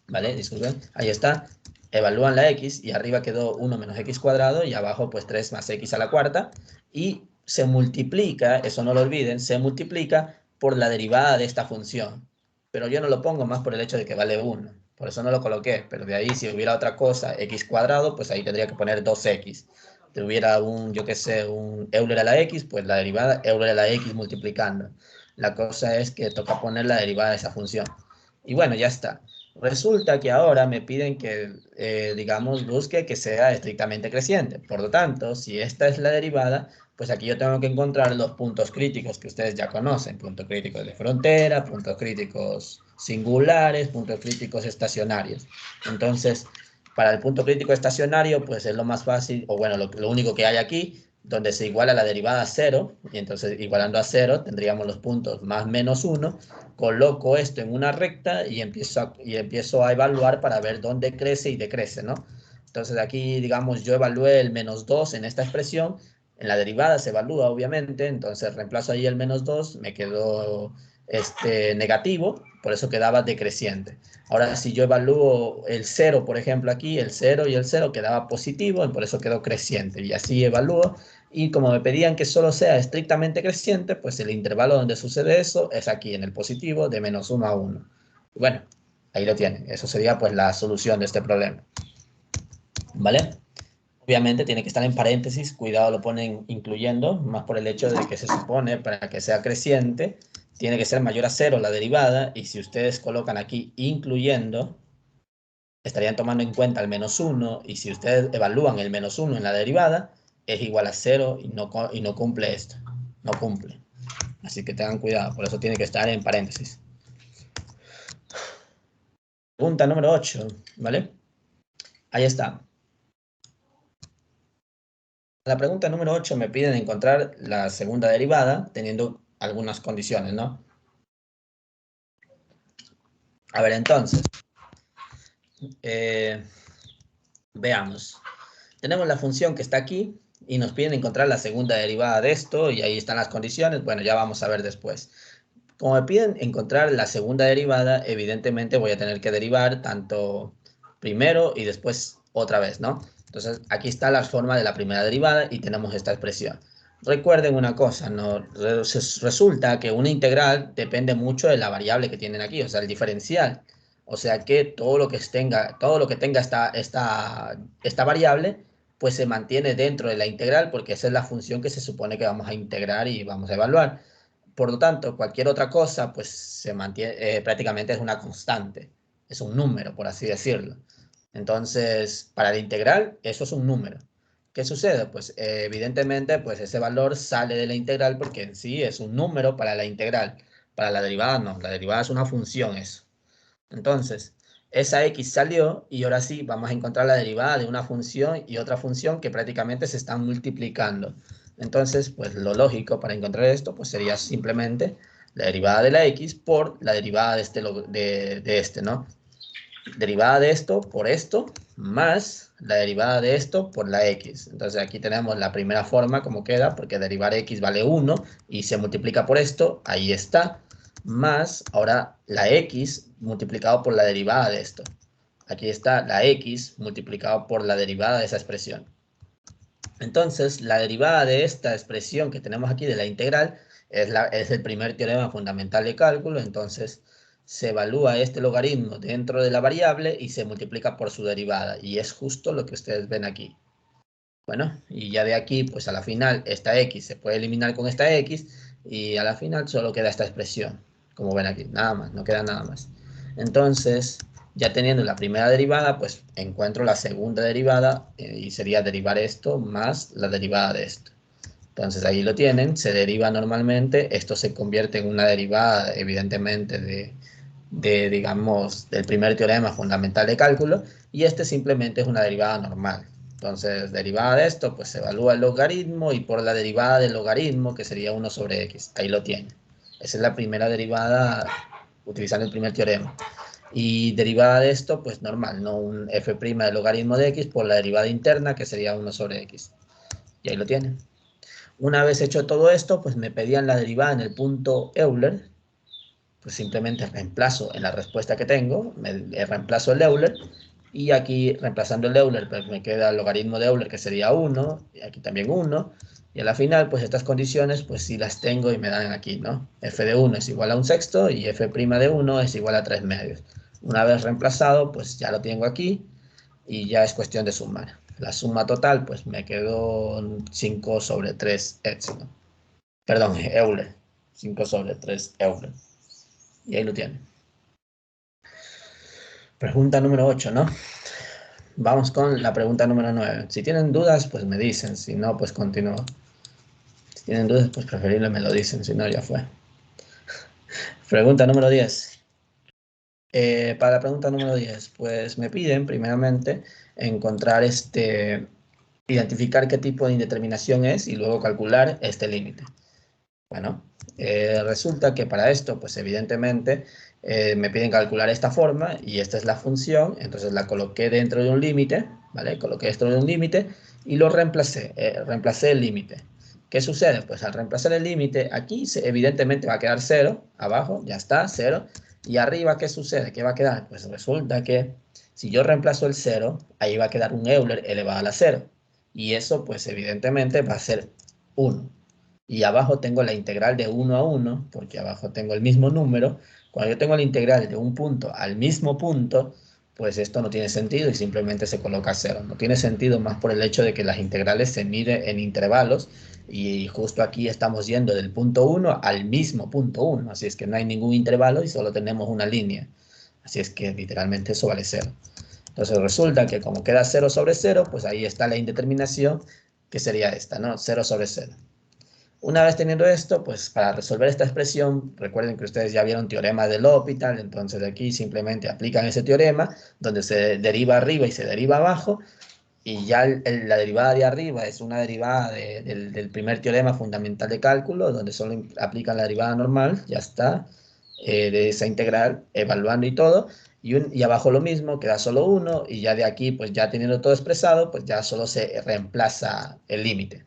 ¿vale? Disculpen, ahí está. Evalúan la x y arriba quedó 1 menos x cuadrado y abajo pues 3 más x a la cuarta. Y se multiplica, eso no lo olviden, se multiplica por la derivada de esta función. Pero yo no lo pongo más por el hecho de que vale 1. Por eso no lo coloqué. Pero de ahí si hubiera otra cosa, x cuadrado, pues ahí tendría que poner 2x. Si hubiera yo qué sé, un Euler a la x, pues la derivada Euler a la x multiplicando. La cosa es que toca poner la derivada de esa función. Y bueno, ya está. Resulta que ahora me piden que, digamos, busque que sea estrictamente creciente. Por lo tanto, si esta es la derivada, pues aquí yo tengo que encontrar los puntos críticos que ustedes ya conocen. Puntos críticos de frontera, puntos críticos singulares, puntos críticos estacionarios. Entonces, para el punto crítico estacionario, pues es lo más fácil, o bueno, lo único que hay aquí, donde se iguala la derivada a 0, y entonces igualando a 0 tendríamos los puntos más menos 1, coloco esto en una recta y empiezo a evaluar para ver dónde crece y decrece, ¿no? Entonces aquí, digamos, yo evalué el menos 2 en esta expresión, en la derivada se evalúa, obviamente, entonces reemplazo ahí el menos 2, me quedó negativo, por eso quedaba decreciente. Ahora, si yo evalúo el 0, por ejemplo, aquí, el 0 y el 0 quedaba positivo, y por eso quedó creciente, y así evalúo. Y como me pedían que solo sea estrictamente creciente, pues el intervalo donde sucede eso es aquí, en el positivo, de menos 1 a 1. Y bueno, ahí lo tienen. Eso sería pues la solución de este problema. ¿Vale? Obviamente tiene que estar en paréntesis, cuidado lo ponen incluyendo, más por el hecho de que se supone para que sea creciente, tiene que ser mayor a 0 la derivada, y si ustedes colocan aquí incluyendo, estarían tomando en cuenta el menos 1, y si ustedes evalúan el menos 1 en la derivada, es igual a 0 y no cumple esto, no cumple. Así que tengan cuidado, por eso tiene que estar en paréntesis. Pregunta número 8, ¿vale? Ahí está. La pregunta número 8 me piden encontrar la segunda derivada teniendo algunas condiciones, ¿no? A ver, entonces, veamos. Tenemos la función que está aquí y nos piden encontrar la segunda derivada de esto y ahí están las condiciones. Bueno, ya vamos a ver después. Como me piden encontrar la segunda derivada, evidentemente voy a tener que derivar tanto primero y después otra vez, ¿no? Entonces, aquí está la forma de la primera derivada y tenemos esta expresión. Recuerden una cosa, ¿no? Resulta que una integral depende mucho de la variable que tienen aquí, o sea, el diferencial. O sea que todo lo que tenga esta variable, pues se mantiene dentro de la integral porque esa es la función que se supone que vamos a integrar y vamos a evaluar. Por lo tanto, cualquier otra cosa, pues se mantiene, prácticamente es una constante. es un número, por así decirlo. Entonces, para la integral, eso es un número. ¿Qué sucede? Pues evidentemente, pues ese valor sale de la integral porque en sí es un número para la integral. Para la derivada no, la derivada es una función eso. Entonces, esa x salió y ahora sí vamos a encontrar la derivada de una función y otra función que prácticamente se están multiplicando. Entonces, pues lo lógico para encontrar esto pues sería simplemente la derivada de la x por la derivada de este, ¿no? Derivada de esto más la derivada de esto por la x. Entonces aquí tenemos la primera forma como queda, porque derivar x vale 1 y se multiplica por esto, ahí está, más ahora la x multiplicado por la derivada de esto. Aquí está la x multiplicado por la derivada de esa expresión. Entonces, la derivada de esta expresión que tenemos aquí de la integral es el primer teorema fundamental de cálculo. Entonces, se evalúa este logaritmo dentro de la variable y se multiplica por su derivada. Y es justo lo que ustedes ven aquí. Bueno, y ya de aquí, pues a la final, esta x se puede eliminar con esta x y a la final solo queda esta expresión. Como ven aquí, nada más, no queda nada más. Entonces, ya teniendo la primera derivada, pues encuentro la segunda derivada y sería derivar esto más la derivada de esto. Entonces ahí lo tienen, se deriva normalmente, esto se convierte en una derivada evidentemente digamos, del primer teorema fundamental de cálculo y este simplemente es una derivada normal. Entonces, derivada de esto, pues se evalúa el logaritmo y por la derivada del logaritmo, que sería 1 sobre x. Ahí lo tienen. Esa es la primera derivada utilizando el primer teorema. Y derivada de esto, pues normal, ¿no? Un f' del logaritmo de x por la derivada interna, que sería 1 sobre x. Y ahí lo tienen. Una vez hecho todo esto, pues me pedían la derivada en el punto Euler. Pues simplemente reemplazo en la respuesta que tengo, reemplazo el Euler. Y aquí, reemplazando el Euler, pues me queda el logaritmo de Euler, que sería 1. Y aquí también 1. Y a la final, pues estas condiciones, pues sí las tengo y me dan aquí, ¿no? F de 1 es igual a 1/6 y F' de 1 es igual a 3/2. Una vez reemplazado, pues ya lo tengo aquí y ya es cuestión de sumar. La suma total, pues me quedó 5 sobre 3 epsilon. Perdón, Euler. 5 sobre 3 Euler. Y ahí lo tienen. Pregunta número 8, ¿no? Vamos con la pregunta número 9. Si tienen dudas, pues me dicen. Si no, pues continúo. Si tienen dudas, pues preferible me lo dicen. Si no, ya fue. Pregunta número 10. Para la pregunta número 10, pues me piden primeramente encontrar identificar qué tipo de indeterminación es y luego calcular este límite. Bueno, resulta que para esto, pues evidentemente me piden calcular esta forma y esta es la función, entonces la coloqué dentro de un límite, ¿vale? Coloqué dentro de un límite y lo reemplacé, reemplacé el límite. ¿Qué sucede? Pues al reemplazar el límite, aquí evidentemente va a quedar 0, abajo, ya está, 0. Y arriba, ¿qué sucede? ¿Qué va a quedar? Pues resulta que si yo reemplazo el 0, ahí va a quedar un Euler elevado a la 0. Y eso, pues evidentemente va a ser 1. Y abajo tengo la integral de 1 a 1, porque abajo tengo el mismo número. Cuando yo tengo la integral de un punto al mismo punto, pues esto no tiene sentido y simplemente se coloca 0. No tiene sentido más por el hecho de que las integrales se miden en intervalos y justo aquí estamos yendo del punto 1 al mismo punto 1. Así es que no hay ningún intervalo y solo tenemos una línea. Así es que literalmente eso vale 0. Entonces resulta que como queda 0 sobre 0, pues ahí está la indeterminación, que sería esta, ¿no? 0 sobre 0. Una vez teniendo esto, pues para resolver esta expresión, recuerden que ustedes ya vieron teorema de L'Hopital, entonces aquí simplemente aplican ese teorema, donde se deriva arriba y se deriva abajo, y ya la derivada de arriba es una derivada del primer teorema fundamental de cálculo, donde solo aplican la derivada normal, ya está, de esa integral, evaluando y todo, y abajo lo mismo, queda solo 1, y ya de aquí, pues ya teniendo todo expresado, pues ya solo se reemplaza el límite.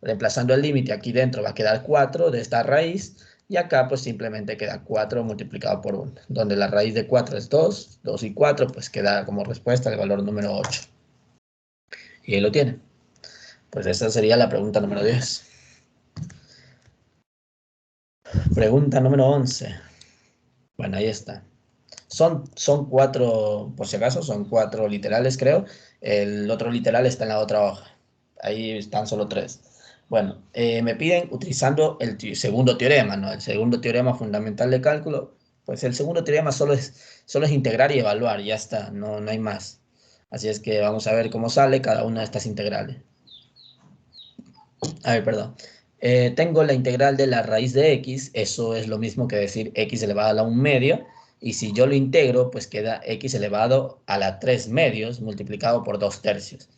Reemplazando el límite aquí dentro va a quedar 4 de esta raíz y acá pues simplemente queda 4 multiplicado por 1, donde la raíz de 4 es 2, 2 y 4 pues queda como respuesta el valor número 8. Y ahí lo tienen. Pues esa sería la pregunta número 10. Pregunta número 11. Bueno, ahí está. Son 4, por si acaso, son 4 literales creo. El otro literal está en la otra hoja. Ahí están solo 3. Bueno, me piden utilizando el segundo teorema, ¿no? El segundo teorema fundamental de cálculo, Pues el segundo teorema solo es integrar y evaluar, ya está, no hay más. Así es que vamos a ver cómo sale cada una de estas integrales. A ver, perdón. Tengo la integral de la raíz de x, eso es lo mismo que decir x elevado a la 1 medio, y si yo lo integro, pues queda x elevado a la 3 medios multiplicado por 2 tercios.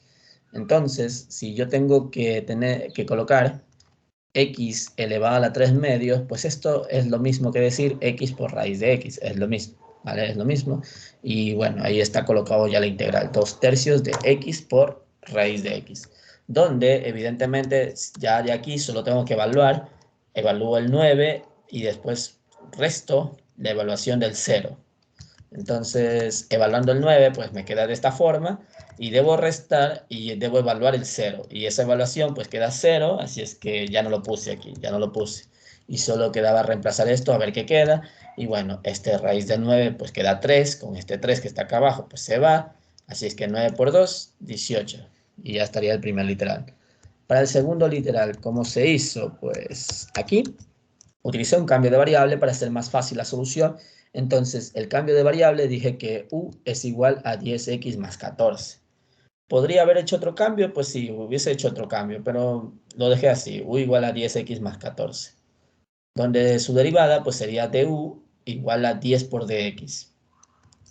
Entonces, si yo tengo que colocar x elevado a la 3 medios, pues esto es lo mismo que decir x por raíz de x, es lo mismo, ¿vale? Es lo mismo. Y bueno, ahí está colocado ya la integral, 2 tercios de x por raíz de x, donde evidentemente ya de aquí solo tengo que evaluar, evalúo el 9 y después resto la evaluación del 0. Entonces, evaluando el 9, pues me queda de esta forma y debo restar y debo evaluar el 0. Y esa evaluación pues queda 0, así es que ya no lo puse aquí, ya no lo puse. Y solo quedaba reemplazar esto a ver qué queda. Y bueno, este raíz del 9 pues queda 3, con este 3 que está acá abajo pues se va. Así es que 9 por 2, 18. Y ya estaría el primer literal. Para el segundo literal, ¿cómo se hizo? Pues aquí utilicé un cambio de variable para hacer más fácil la solución. Entonces, el cambio de variable dije que u es igual a 10x más 14. ¿Podría haber hecho otro cambio? Pues sí, hubiese hecho otro cambio, pero lo dejé así, u igual a 10x más 14. Donde su derivada pues sería du igual a 10 por dx.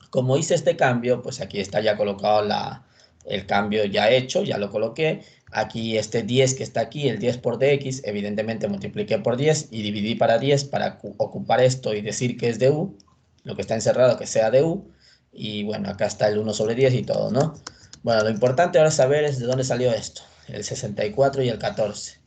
Como hice este cambio, pues aquí está ya colocado el cambio ya hecho, ya lo coloqué. Aquí este 10 que está aquí, el 10 por dx, evidentemente multipliqué por 10 y dividí para 10 para ocupar esto y decir que es du, lo que está encerrado que sea du. Y bueno, acá está el 1 sobre 10 y todo, ¿no? Bueno, lo importante ahora saber es de dónde salió esto, el 64 y el 14.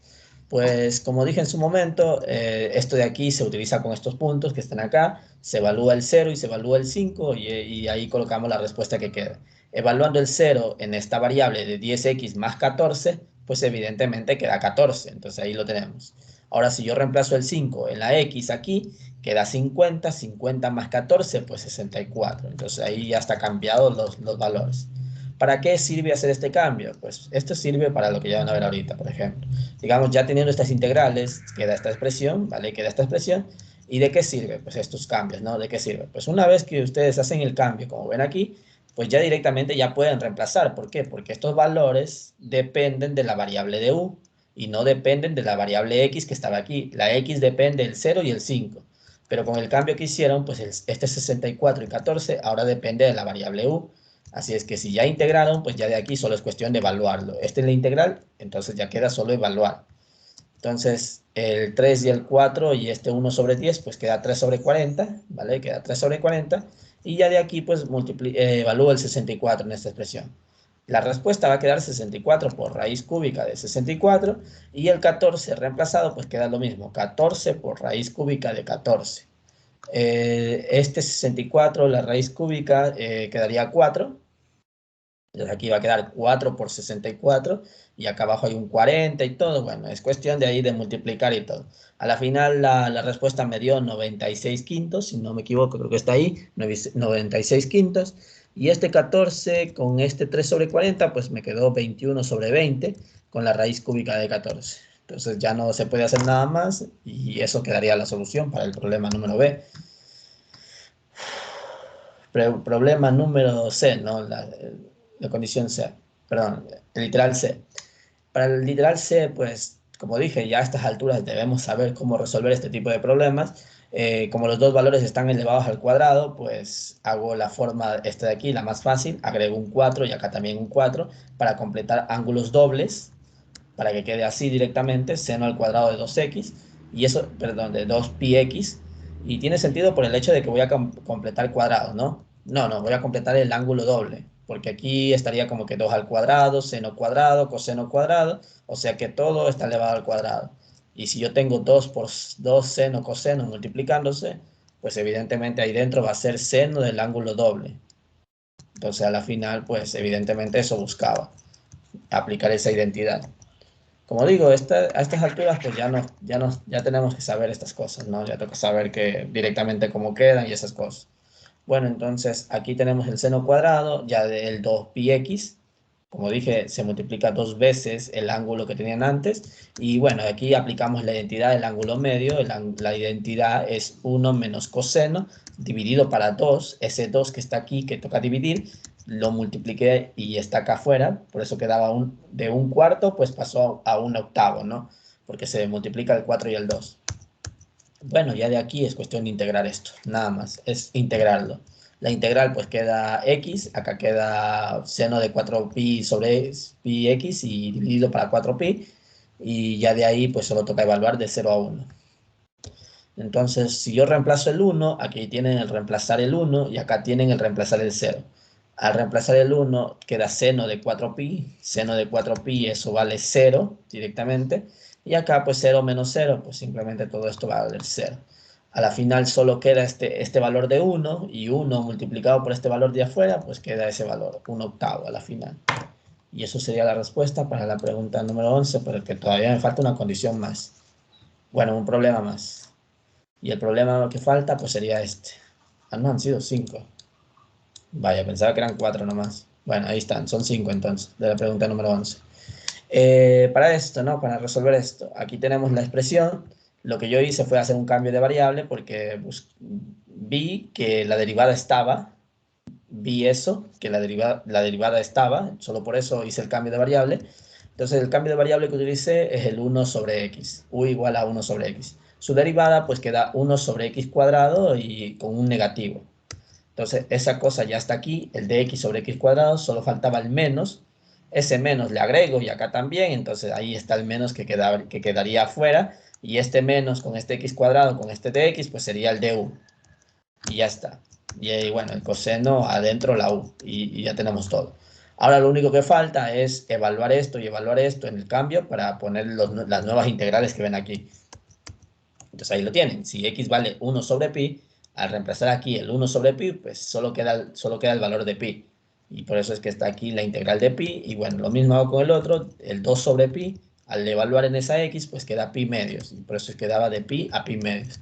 Pues como dije en su momento, esto de aquí se utiliza con estos puntos que están acá, se evalúa el 0 y se evalúa el 5 y ahí colocamos la respuesta que queda. Evaluando el 0 en esta variable de 10x más 14, pues evidentemente queda 14, entonces ahí lo tenemos. Ahora si yo reemplazo el 5 en la x aquí, queda 50, 50 más 14, pues 64, entonces ahí ya está cambiado los valores. ¿Para qué sirve hacer este cambio? Pues esto sirve para lo que ya van a ver ahorita, por ejemplo. Digamos, ya teniendo estas integrales, queda esta expresión, ¿vale? Queda esta expresión. ¿Y de qué sirve? Pues estos cambios, ¿no? ¿De qué sirve? Pues una vez que ustedes hacen el cambio, como ven aquí, pues ya directamente ya pueden reemplazar. ¿Por qué? Porque estos valores dependen de la variable de u y no dependen de la variable x que estaba aquí. La x depende del 0 y el 5. Pero con el cambio que hicieron, pues este 64 y 14 ahora depende de la variable u. Así es que si ya integraron, pues ya de aquí solo es cuestión de evaluarlo. Este es la integral, entonces ya queda solo evaluar. Entonces, el 3 y el 4 y este 1 sobre 10, pues queda 3 sobre 40, ¿vale? Queda 3 sobre 40. Y ya de aquí, pues, evalúo el 64 en esta expresión. La respuesta va a quedar 64 por raíz cúbica de 64. Y el 14 reemplazado, pues queda lo mismo. 14 por raíz cúbica de 14. Este 64, la raíz cúbica, quedaría 4. Entonces aquí va a quedar 4 por 64 y acá abajo hay un 40 y todo. Bueno, es cuestión de ahí de multiplicar y todo. A la final la respuesta me dio 96 quintos, si no me equivoco, creo que está ahí, 96 quintos. Y este 14 con este 3 sobre 40, pues me quedó 21 sobre 20 con la raíz cúbica de 14. Entonces ya no se puede hacer nada más y eso quedaría la solución para el problema número B. Problema número C, ¿no? La condición C, perdón, el literal C. Para el literal C, pues, como dije, ya a estas alturas debemos saber cómo resolver este tipo de problemas. Como los dos valores están elevados al cuadrado, pues hago la forma esta de aquí, la más fácil, agrego un 4 y acá también un 4 para completar ángulos dobles, para que quede así directamente, seno al cuadrado de 2x, y eso, perdón, de 2πx, y tiene sentido por el hecho de que voy a completar cuadrados, ¿no? No, voy a completar el ángulo doble, porque aquí estaría como que 2 al cuadrado, seno cuadrado, coseno cuadrado, o sea que todo está elevado al cuadrado. Y si yo tengo 2 por 2 seno, coseno multiplicándose, pues evidentemente ahí dentro va a ser seno del ángulo doble. Entonces a la final, pues evidentemente eso buscaba, aplicar esa identidad. Como digo, a estas alturas pues ya tenemos que saber estas cosas, ¿no? Ya toca saber que directamente cómo quedan y esas cosas. Bueno, entonces aquí tenemos el seno cuadrado ya del 2πx como dije, se multiplica 2 veces el ángulo que tenían antes. Y bueno, aquí aplicamos la identidad del ángulo medio. La identidad es 1 menos coseno dividido para 2. Ese 2 que está aquí, que toca dividir, lo multipliqué y está acá afuera. Por eso quedaba de 1/4, pues pasó a 1/8, ¿no? Porque se multiplica el 4 y el 2. Bueno, ya de aquí es cuestión de integrar esto, nada más, es integrarlo. La integral pues queda x, acá queda seno de 4pi sobre pi x y dividido para 4pi, y ya de ahí pues solo toca evaluar de 0 a 1. Entonces, si yo reemplazo el 1, aquí tienen el reemplazar el 1 y acá tienen el reemplazar el 0. Al reemplazar el 1 queda seno de 4pi, eso vale 0 directamente. Y acá pues 0 menos 0, pues simplemente todo esto va a valer 0. A la final solo queda este valor de 1 y 1 multiplicado por este valor de afuera, pues queda ese valor, 1/8 a la final. Y eso sería la respuesta para la pregunta número 11, pero que todavía me falta una condición más. Bueno, un problema más. Y el problema que falta pues sería este. Ah, no, han sido 5. Vaya, pensaba que eran 4 nomás. Bueno, ahí están, son 5 entonces, de la pregunta número 11. Para esto, ¿no? Para resolver esto, aquí tenemos la expresión. Lo que yo hice fue hacer un cambio de variable porque vi que la derivada estaba, vi eso, que la derivada estaba, solo por eso hice el cambio de variable. Entonces el cambio de variable que utilicé es el 1 sobre x, u igual a 1 sobre x. Su derivada pues queda 1 sobre x cuadrado y con un negativo. Entonces esa cosa ya está aquí, el de x sobre x cuadrado, solo faltaba el menos. Ese menos le agrego y acá también, entonces ahí está el menos que quedaría afuera. Y este menos con este x cuadrado, con este de x, pues sería el de u. Y ya está. Y ahí, bueno, el coseno adentro la u. Y ya tenemos todo. Ahora lo único que falta es evaluar esto y evaluar esto en el cambio para poner las nuevas integrales que ven aquí. Entonces ahí lo tienen. Si x vale 1 sobre pi, al reemplazar aquí el 1 sobre pi, pues solo queda el valor de pi. Y por eso es que está aquí la integral de pi. Y bueno, lo mismo hago con el otro, el 2 sobre pi. Al evaluar en esa x, pues queda pi medios. Y por eso es que quedaba de pi a pi medios.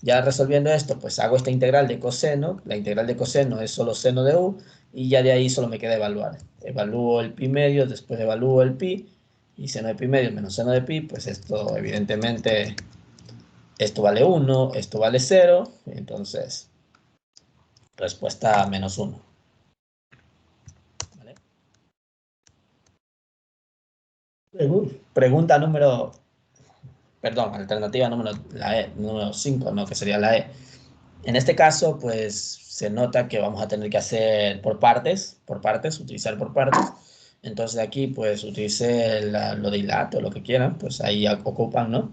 Ya resolviendo esto, pues hago esta integral de coseno. La integral de coseno es solo seno de u. Y ya de ahí solo me queda evaluar. Evalúo el pi medios, después evalúo el pi. Y seno de pi medios menos seno de pi, pues esto evidentemente... Esto vale 1, esto vale 0, entonces respuesta menos 1. ¿Vale? Pregunta número, perdón, alternativa número 5, ¿no? Que sería la E. En este caso, pues se nota que vamos a tener que hacer por partes, utilizar por partes. Entonces aquí, pues utilicé lo de hilato, o lo que quieran, pues ahí ocupan, ¿no?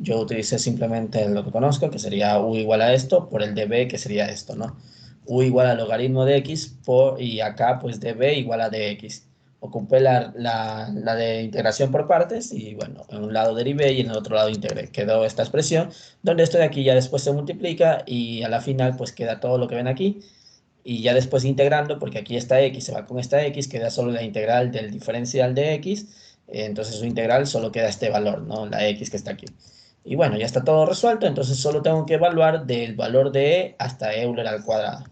Yo utilicé simplemente lo que conozco, que sería u igual a esto, por el db, que sería esto, ¿no? U igual al logaritmo de x, y acá pues db igual a dx. Ocupé la de integración por partes y bueno, en un lado derivé y en el otro lado integré. Quedó esta expresión, donde esto de aquí ya después se multiplica y a la final pues queda todo lo que ven aquí. Y ya después integrando, porque aquí esta x se va con esta x, queda solo la integral del diferencial de x, entonces su integral solo queda este valor, ¿no? La x que está aquí. Y bueno, ya está todo resuelto, entonces solo tengo que evaluar del valor de e hasta Euler al cuadrado.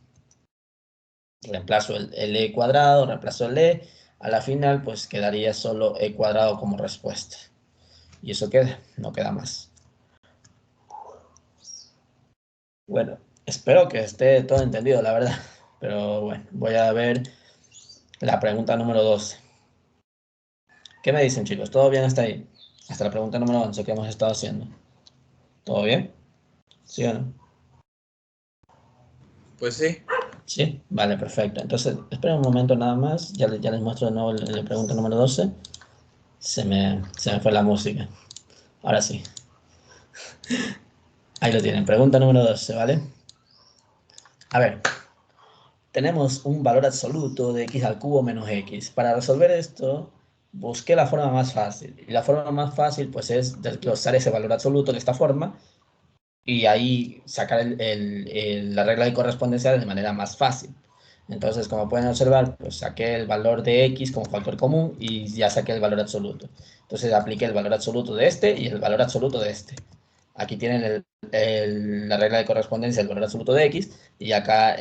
Reemplazo el e cuadrado, reemplazo el e, a la final pues quedaría solo e cuadrado como respuesta. Y eso queda, no queda más. Bueno, espero que esté todo entendido, la verdad. Pero bueno, voy a ver la pregunta número 12. ¿Qué me dicen, chicos? ¿Todo bien hasta ahí? Hasta la pregunta número 11 que hemos estado haciendo. ¿Todo bien? ¿Sí o no? Pues sí. Sí, vale, perfecto. Entonces, esperen un momento nada más. Ya les muestro de nuevo la pregunta número 12. Se me fue la música. Ahora sí. Ahí lo tienen. Pregunta número 12, ¿vale? A ver, tenemos un valor absoluto de x al cubo menos x. Para resolver esto, busqué la forma más fácil. Y la forma más fácil, pues, es desglosar ese valor absoluto de esta forma y ahí sacar la regla de correspondencia de manera más fácil. Entonces, como pueden observar, pues saqué el valor de x como factor común y ya saqué el valor absoluto. Entonces apliqué el valor absoluto de este y el valor absoluto de este. Aquí tienen la regla de correspondencia del valor absoluto de x y acá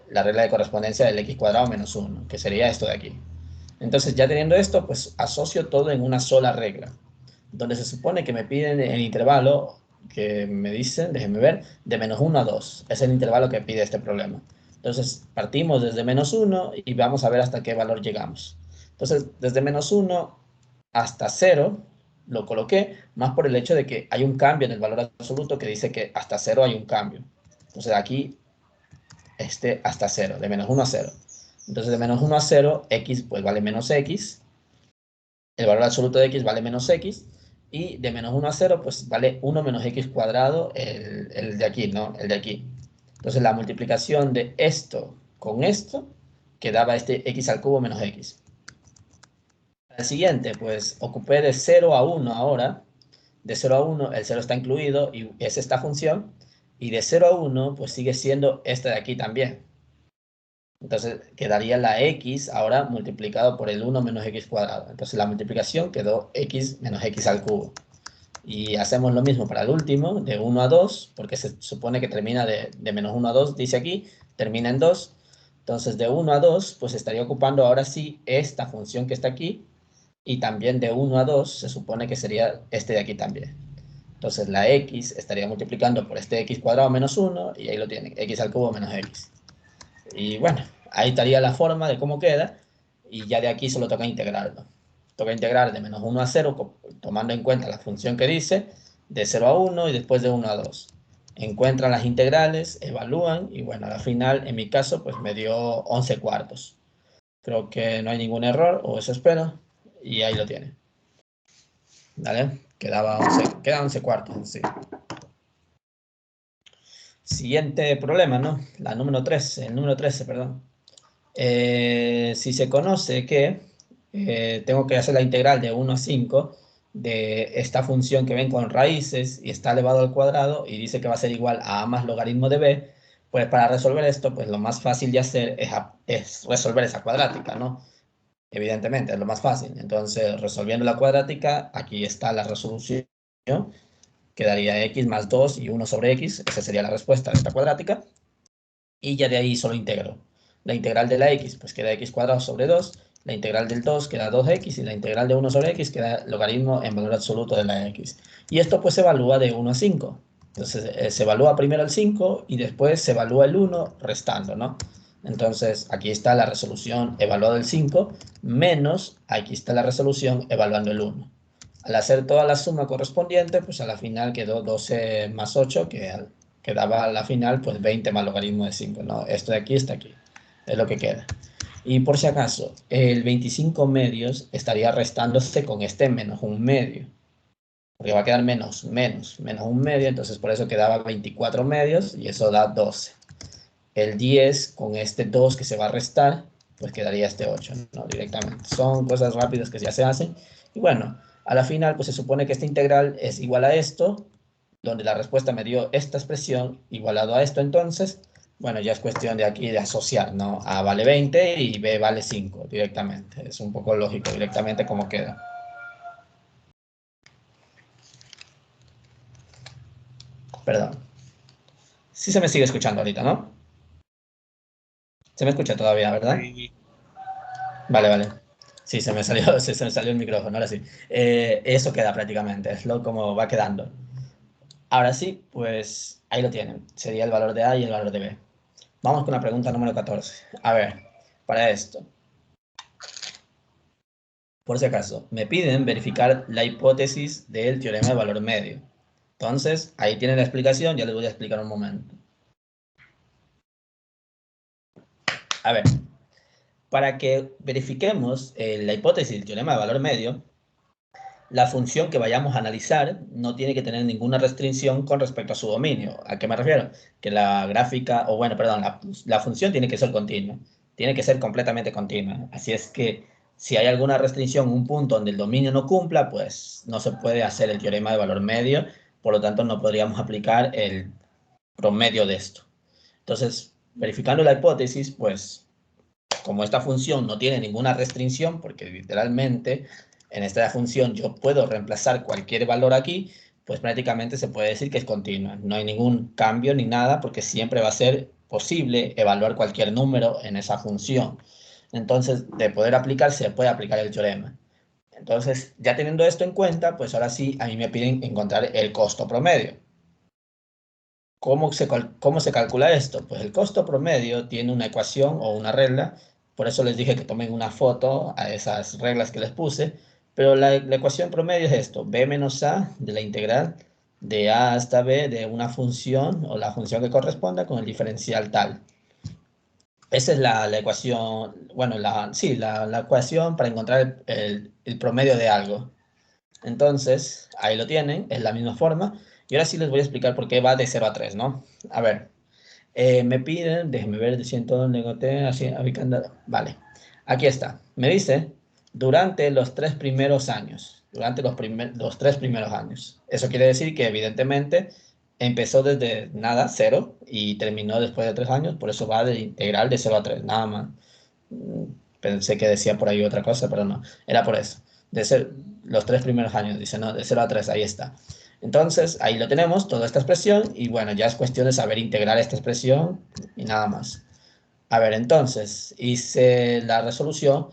la regla de correspondencia del x cuadrado menos 1, que sería esto de aquí. Entonces, ya teniendo esto, pues asocio todo en una sola regla, donde se supone que me piden el intervalo que me dicen, déjenme ver, de -1 a 2. Es el intervalo que pide este problema. Entonces, partimos desde -1 y vamos a ver hasta qué valor llegamos. Entonces, desde -1 hasta 0 lo coloqué, más por el hecho de que hay un cambio en el valor absoluto que dice que hasta 0 hay un cambio. Entonces, aquí hasta 0, de -1 a 0. Entonces, de -1 a 0, x pues vale menos x, el valor absoluto de x vale menos x, y de -1 a 0, pues vale 1 menos x cuadrado, el de aquí, ¿no? El de aquí. Entonces, la multiplicación de esto con esto quedaba este x al cubo menos x. El siguiente, pues ocupé de 0 a 1 ahora. De 0 a 1, el 0 está incluido y es esta función. Y de 0 a 1, pues sigue siendo esta de aquí también. Entonces quedaría la x ahora multiplicado por el 1 menos x cuadrado. Entonces la multiplicación quedó x menos x al cubo. Y hacemos lo mismo para el último, de 1 a 2, porque se supone que termina de -1 a 2, dice aquí, termina en 2. Entonces de 1 a 2, pues estaría ocupando ahora sí esta función que está aquí, y también de 1 a 2 se supone que sería este de aquí también. Entonces la x estaría multiplicando por este x cuadrado menos 1, y ahí lo tienen, x al cubo menos x. Y bueno, ahí estaría la forma de cómo queda, y ya de aquí solo toca integrarlo. Toca integrar de -1 a 0, tomando en cuenta la función que dice, de 0 a 1 y después de 1 a 2. Encuentran las integrales, evalúan, y bueno, al final, en mi caso, pues me dio 11 cuartos. Creo que no hay ningún error, o eso espero, y ahí lo tiene. ¿Vale? Queda 11 cuartos, sí. Siguiente problema, ¿no? El número 13, perdón. Si se conoce que tengo que hacer la integral de 1 a 5 de esta función que ven con raíces y está elevado al cuadrado y dice que va a ser igual a más logaritmo de b, pues para resolver esto, pues lo más fácil de hacer es resolver esa cuadrática, ¿no? Evidentemente, es lo más fácil. Entonces, resolviendo la cuadrática, aquí está la resolución. Quedaría x más 2 y 1 sobre x. Esa sería la respuesta de esta cuadrática. Y ya de ahí solo integro. La integral de la x, pues queda x cuadrado sobre 2. La integral del 2 queda 2x. Y la integral de 1 sobre x queda logaritmo en valor absoluto de la x. Y esto pues se evalúa de 1 a 5. Entonces se evalúa primero el 5 y después se evalúa el 1 restando, ¿no? Entonces aquí está la resolución evaluando el 5 menos aquí está la resolución evaluando el 1. Al hacer toda la suma correspondiente, pues a la final quedó 12 más 8, que daba a la final pues 20 más logaritmo de 5, ¿no? Esto de aquí está aquí, es lo que queda. Y por si acaso, el 25 medios estaría restándose con este menos un medio, porque va a quedar menos un medio, entonces por eso quedaba 24 medios y eso da 12. El 10 con este 2 que se va a restar, pues quedaría este 8, ¿no? Directamente. Son cosas rápidas que ya se hacen. Y bueno, a la final, pues se supone que esta integral es igual a esto, donde la respuesta me dio esta expresión igualado a esto, entonces, bueno, ya es cuestión de aquí de asociar, ¿no? A vale 20 y B vale 5 directamente. Es un poco lógico directamente cómo queda. Perdón. Sí se me sigue escuchando ahorita, ¿no? Se me escucha todavía, ¿verdad? Sí. Vale, vale. Sí, se me salió, se me salió el micrófono, ahora sí. Eso queda prácticamente, es lo como va quedando. Ahora sí, pues ahí lo tienen. Sería el valor de A y el valor de B. Vamos con la pregunta número 14. A ver, para esto, por si acaso, me piden verificar la hipótesis del teorema de valor medio. Entonces, ahí tienen la explicación, ya les voy a explicar un momento. A ver, para que verifiquemos la hipótesis del teorema de valor medio, la función que vayamos a analizar no tiene que tener ninguna restricción con respecto a su dominio. ¿A qué me refiero? Que la gráfica, o bueno, perdón, la función tiene que ser continua, tiene que ser completamente continua. Así es que si hay alguna restricción, un punto donde el dominio no cumpla, pues no se puede hacer el teorema de valor medio, por lo tanto no podríamos aplicar el promedio de esto. Entonces, verificando la hipótesis, pues como esta función no tiene ninguna restricción, porque literalmente en esta función yo puedo reemplazar cualquier valor aquí, pues prácticamente se puede decir que es continua. No hay ningún cambio ni nada, porque siempre va a ser posible evaluar cualquier número en esa función. Entonces, de poder aplicar, se puede aplicar el teorema. Entonces, ya teniendo esto en cuenta, pues ahora sí, a mí me piden encontrar el costo promedio. ¿Cómo se calcula esto? Pues el costo promedio tiene una ecuación o una regla, por eso les dije que tomen una foto a esas reglas que les puse, pero la ecuación promedio es esto, b menos a de la integral de a hasta b de una función o la función que corresponda con el diferencial tal. Esa es la ecuación, bueno, sí, la ecuación para encontrar el promedio de algo. Entonces, ahí lo tienen, es la misma forma. Y ahora sí les voy a explicar por qué va de 0 a 3, ¿no? A ver, me piden, déjenme ver, de 100 negote, así, vale. Aquí está. Me dice, durante los 3 primeros años. Durante los 3 primeros años. Eso quiere decir que, evidentemente, empezó desde nada, 0, y terminó después de 3 años. Por eso va de integral de 0 a 3, nada más. Pensé que decía por ahí otra cosa, pero no. Era por eso. De ser los 3 primeros años, dice, no, de 0 a 3, ahí está. Entonces, ahí lo tenemos, toda esta expresión, y bueno, ya es cuestión de saber integrar esta expresión y nada más. A ver, entonces, hice la resolución.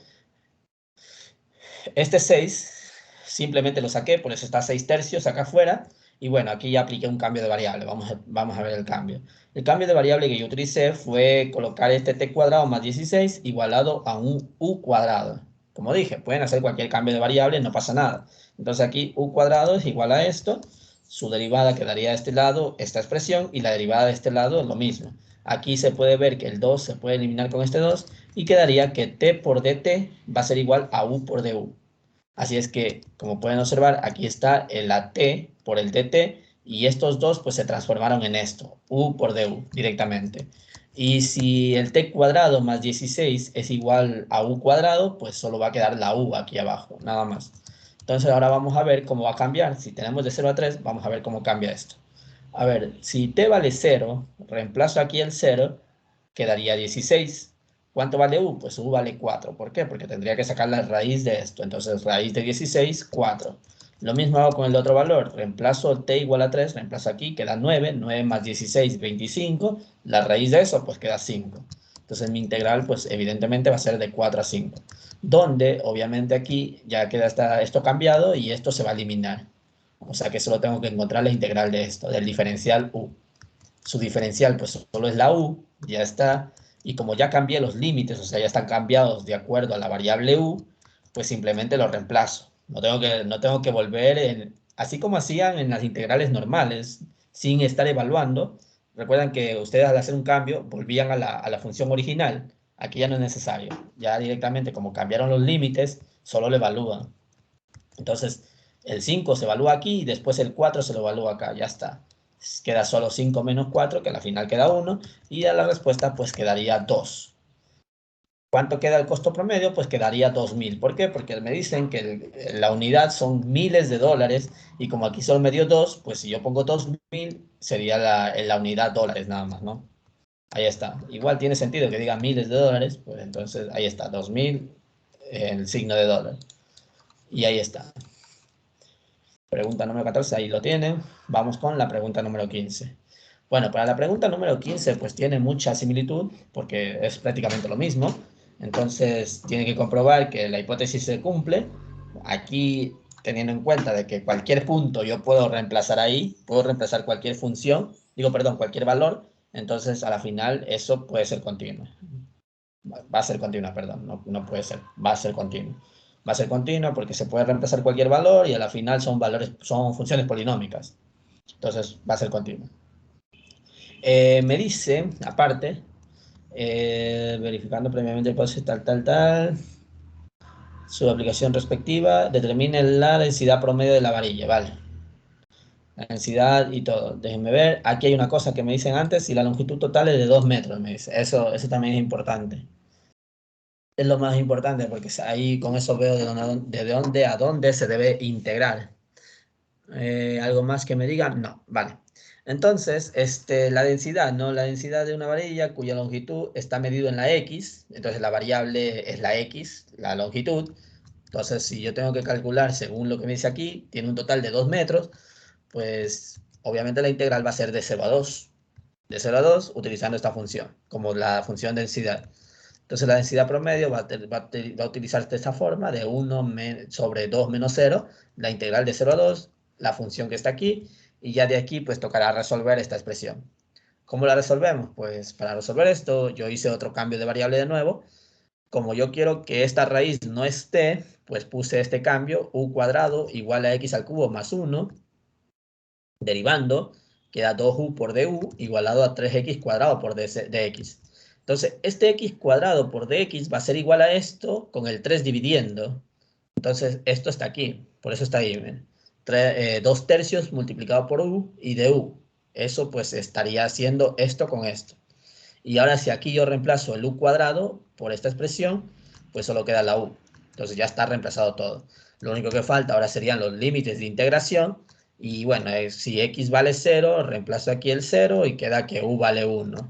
Este 6 simplemente lo saqué, por eso está 6 tercios acá afuera. Y bueno, aquí ya apliqué un cambio de variable. Vamos a ver el cambio. El cambio de variable que yo utilicé fue colocar este t cuadrado más 16 igualado a un u cuadrado. Como dije, pueden hacer cualquier cambio de variable, no pasa nada. Entonces aquí u cuadrado es igual a esto. Su derivada quedaría de este lado, esta expresión, y la derivada de este lado lo mismo. Aquí se puede ver que el 2 se puede eliminar con este 2 y quedaría que t por dt va a ser igual a u por du. Así es que, como pueden observar, aquí está la t por el dt y estos dos pues se transformaron en esto, u por du directamente. Y si el t cuadrado más 16 es igual a u cuadrado, pues solo va a quedar la u aquí abajo, nada más. Entonces ahora vamos a ver cómo va a cambiar. Si tenemos de 0 a 3, vamos a ver cómo cambia esto. A ver, si t vale 0, reemplazo aquí el 0, quedaría 16. ¿Cuánto vale u? Pues u vale 4. ¿Por qué? Porque tendría que sacar la raíz de esto. Entonces, raíz de 16, 4. Lo mismo hago con el otro valor. Reemplazo t igual a 3, reemplazo aquí, queda 9. 9 más 16, 25. La raíz de eso, pues queda 5. Entonces, mi integral, pues evidentemente va a ser de 4 a 5. Donde, obviamente aquí ya queda esto cambiado y esto se va a eliminar. O sea que solo tengo que encontrar la integral de esto, del diferencial u. Su diferencial pues solo es la u, ya está. Y como ya cambié los límites, o sea, ya están cambiados de acuerdo a la variable u, pues simplemente lo reemplazo. No tengo que volver, así como hacían en las integrales normales, sin estar evaluando. Recuerdan que ustedes al hacer un cambio volvían a la función original. Aquí ya no es necesario. Ya directamente, como cambiaron los límites, solo lo evalúan. Entonces, el 5 se evalúa aquí y después el 4 se lo evalúa acá. Ya está. Queda solo 5 menos 4, que al final queda 1. Y ya la respuesta pues quedaría 2. ¿Cuánto queda el costo promedio? Pues quedaría 2.000. ¿Por qué? Porque me dicen que la unidad son miles de dólares y como aquí solo me dio 2, pues si yo pongo 2.000 sería la unidad dólares nada más, ¿no? Ahí está. Igual tiene sentido que diga miles de dólares, pues entonces ahí está, 2.000, el signo de dólar. Y ahí está. Pregunta número 14, ahí lo tienen. Vamos con la pregunta número 15. Bueno, para la pregunta número 15, pues tiene mucha similitud, porque es prácticamente lo mismo. Entonces, tiene que comprobar que la hipótesis se cumple. Aquí, teniendo en cuenta de que cualquier punto yo puedo reemplazar ahí, puedo reemplazar cualquier función, cualquier valor, entonces a la final eso puede ser continuo. Va a ser continua, perdón, no puede ser, va a ser continuo. Va a ser continua porque se puede reemplazar cualquier valor y a la final son funciones polinómicas. Entonces va a ser continuo. Me dice, aparte, verificando previamente el proceso tal, su aplicación respectiva, determine la densidad promedio de la varilla, vale. La densidad y todo. Déjenme ver. Aquí hay una cosa que me dicen antes, y la longitud total es de 2 metros, me dice. Eso también es importante. Es lo más importante porque ahí con eso veo de dónde a dónde se debe integrar. ¿Algo más que me digan? No, vale. Entonces, la densidad, ¿no? La densidad de una varilla cuya longitud está medido en la X, entonces la variable es la X, la longitud. Entonces, si yo tengo que calcular según lo que me dice aquí, tiene un total de 2 metros, pues obviamente la integral va a ser de 0 a 2. De 0 a 2 utilizando esta función, como la función densidad. Entonces la densidad promedio va a utilizar de esta forma, de 1 sobre 2 menos 0, la integral de 0 a 2, la función que está aquí, y ya de aquí pues tocará resolver esta expresión. ¿Cómo la resolvemos? Pues para resolver esto yo hice otro cambio de variable de nuevo. Como yo quiero que esta raíz no esté, pues puse este cambio, u cuadrado igual a x al cubo más 1, derivando, queda 2u por du igualado a 3x cuadrado por dx. Entonces, este x cuadrado por dx va a ser igual a esto con el 3 dividiendo. Entonces, esto está aquí, por eso está ahí. 2 tercios multiplicado por u y du. Eso pues estaría haciendo esto con esto. Y ahora si aquí yo reemplazo el u cuadrado por esta expresión, pues solo queda la u. Entonces ya está reemplazado todo. Lo único que falta ahora serían los límites de integración. Y bueno, si x vale 0, reemplazo aquí el 0 y queda que u vale 1.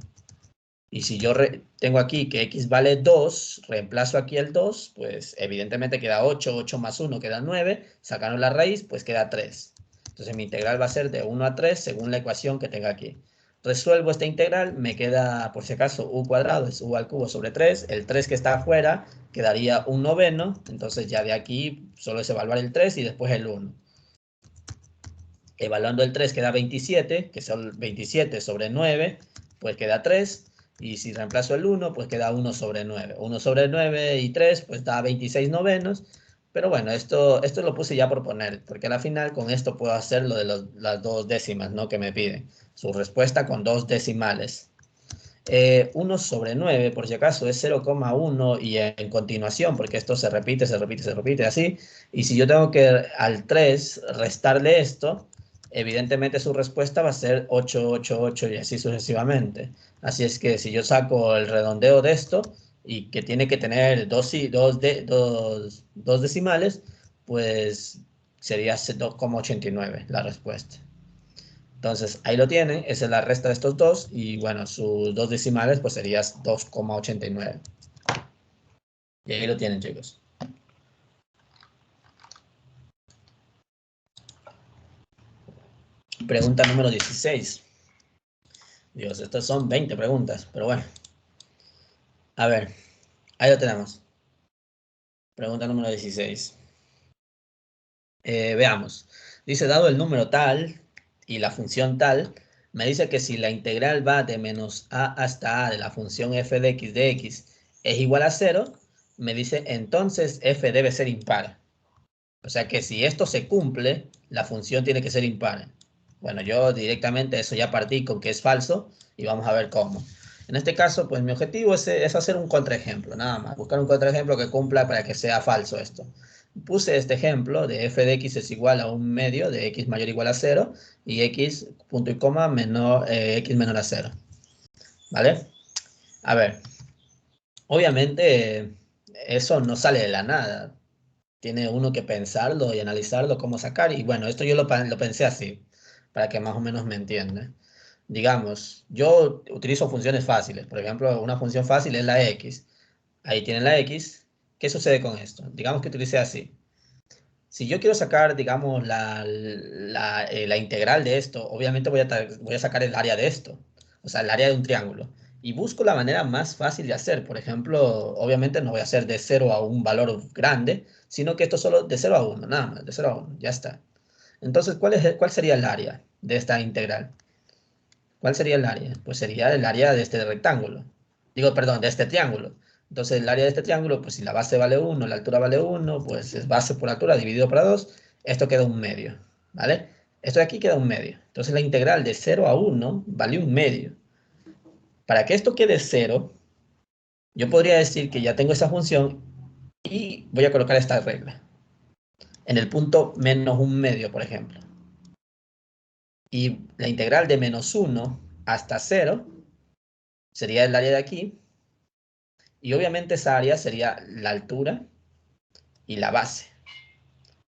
Y si yo tengo aquí que x vale 2, reemplazo aquí el 2, pues evidentemente queda 8, 8 más 1 queda 9, sacaron la raíz, pues queda 3. Entonces mi integral va a ser de 1 a 3 según la ecuación que tenga aquí. Resuelvo esta integral, me queda, por si acaso, u cuadrado es u al cubo sobre 3. El 3 que está afuera quedaría un noveno, entonces ya de aquí solo es evaluar el 3 y después el 1. Evaluando el 3 queda 27, que son 27 sobre 9, pues queda 3. Y si reemplazo el 1, pues queda 1 sobre 9. 1 sobre 9 y 3, pues da 26 novenos. Pero bueno, esto lo puse ya por poner, porque al final con esto puedo hacer lo de las 2 décimas, ¿no? Que me piden. Su respuesta con 2 decimales. 1 sobre 9, por si acaso, es 0,1 y en continuación, porque esto se repite, se repite, se repite, así. Y si yo tengo que al 3 restarle esto, evidentemente su respuesta va a ser 8, 8, 8 y así sucesivamente. Así es que si yo saco el redondeo de esto y que tiene que tener dos decimales, pues sería 2,89 la respuesta. Entonces, ahí lo tienen, esa es la resta de estos dos, y bueno, sus 2 decimales pues sería 2,89. Y ahí lo tienen, chicos. Pregunta número 16. Dios, estas son 20 preguntas, pero bueno. A ver, ahí lo tenemos. Pregunta número 16. Veamos. Dice, dado el número tal y la función tal, me dice que si la integral va de menos a hasta a de la función f de x es igual a 0, me dice entonces f debe ser impar. O sea que si esto se cumple, la función tiene que ser impar. Bueno, yo directamente eso ya partí con que es falso y vamos a ver cómo. En este caso, pues mi objetivo es hacer un contraejemplo, nada más. Buscar un contraejemplo que cumpla para que sea falso esto. Puse este ejemplo de f de x es igual a un medio de x mayor o igual a 0 y x punto y coma menor, x menor a 0. ¿Vale? A ver, obviamente eso no sale de la nada. Tiene uno que pensarlo y analizarlo, cómo sacar. Y bueno, esto yo lo pensé así, para que más o menos me entiendan. Digamos, yo utilizo funciones fáciles. Por ejemplo, una función fácil es la x. Ahí tienen la x. ¿Qué sucede con esto? Digamos que utilicé así. Si yo quiero sacar, digamos, la integral de esto, obviamente voy a sacar el área de esto, o sea, el área de un triángulo. Y busco la manera más fácil de hacer. Por ejemplo, obviamente no voy a hacer de 0 a un valor grande, sino que esto solo de 0 a 1, nada más, de 0 a 1, ya está. Entonces, ¿cuál sería el área de esta integral? ¿Cuál sería el área? Pues sería el área de este rectángulo. Digo, perdón, de este triángulo. Entonces, el área de este triángulo, pues si la base vale 1, la altura vale 1, pues es base por altura dividido por 2. Esto queda un medio, ¿vale? Esto de aquí queda un medio. Entonces, la integral de 0 a 1 vale un medio. Para que esto quede 0, yo podría decir que ya tengo esa función y voy a colocar esta regla. En el punto menos un medio, por ejemplo. Y la integral de menos 1 hasta 0 sería el área de aquí. Y obviamente esa área sería la altura y la base.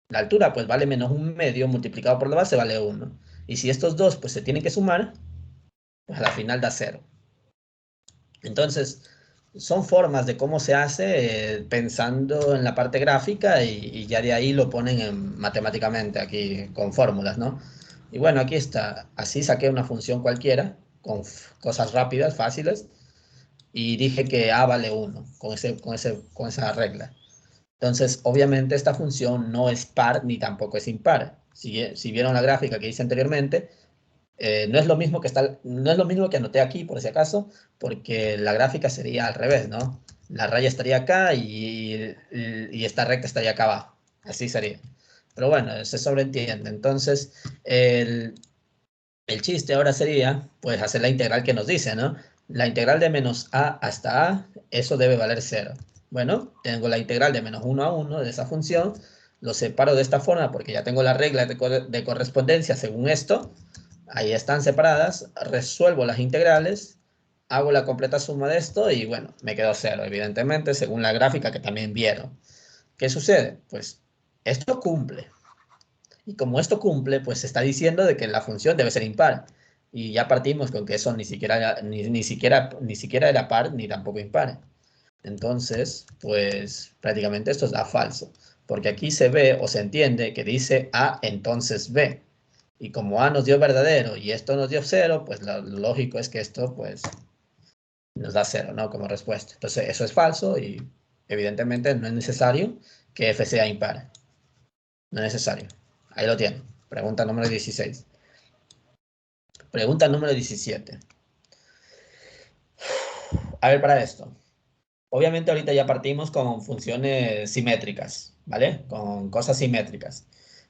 La altura pues vale menos un medio multiplicado por la base vale 1. Y si estos dos pues se tienen que sumar, pues a la final da 0. Entonces, son formas de cómo se hace pensando en la parte gráfica y ya de ahí lo ponen matemáticamente aquí con fórmulas, ¿no? Y bueno, aquí está. Así saqué una función cualquiera con cosas rápidas, fáciles. y dije que A vale 1 con esa regla. Entonces, obviamente, esta función no es par ni tampoco es impar. Si vieron la gráfica que hice anteriormente, no es lo mismo no es lo mismo que anoté aquí, por si acaso, porque la gráfica sería al revés, ¿no? La raya estaría acá y esta recta estaría acá abajo. Así sería. Pero bueno, se sobreentiende. Entonces, el chiste ahora sería, pues, hacer la integral que nos dice, ¿no? La integral de menos a hasta a, eso debe valer 0. Bueno, tengo la integral de menos 1 a 1 de esa función, lo separo de esta forma porque ya tengo las reglas de correspondencia según esto, ahí están separadas, resuelvo las integrales, hago la completa suma de esto y bueno, me quedo 0, evidentemente, según la gráfica que también vieron. ¿Qué sucede? Pues esto cumple. Y como esto cumple, pues se está diciendo de que la función debe ser impar. Y ya partimos con que eso ni siquiera era par ni tampoco impar. Entonces, pues prácticamente esto da falso. Porque aquí se ve o se entiende que dice A, entonces B. Y como A nos dio verdadero y esto nos dio 0, pues lo lógico es que esto pues nos da 0, ¿no? Como respuesta. Entonces eso es falso y evidentemente no es necesario que F sea impar. No es necesario. Ahí lo tienen. Pregunta número 16. Pregunta número 17. A ver, para esto. Obviamente ahorita ya partimos con funciones simétricas, ¿vale? Con cosas simétricas.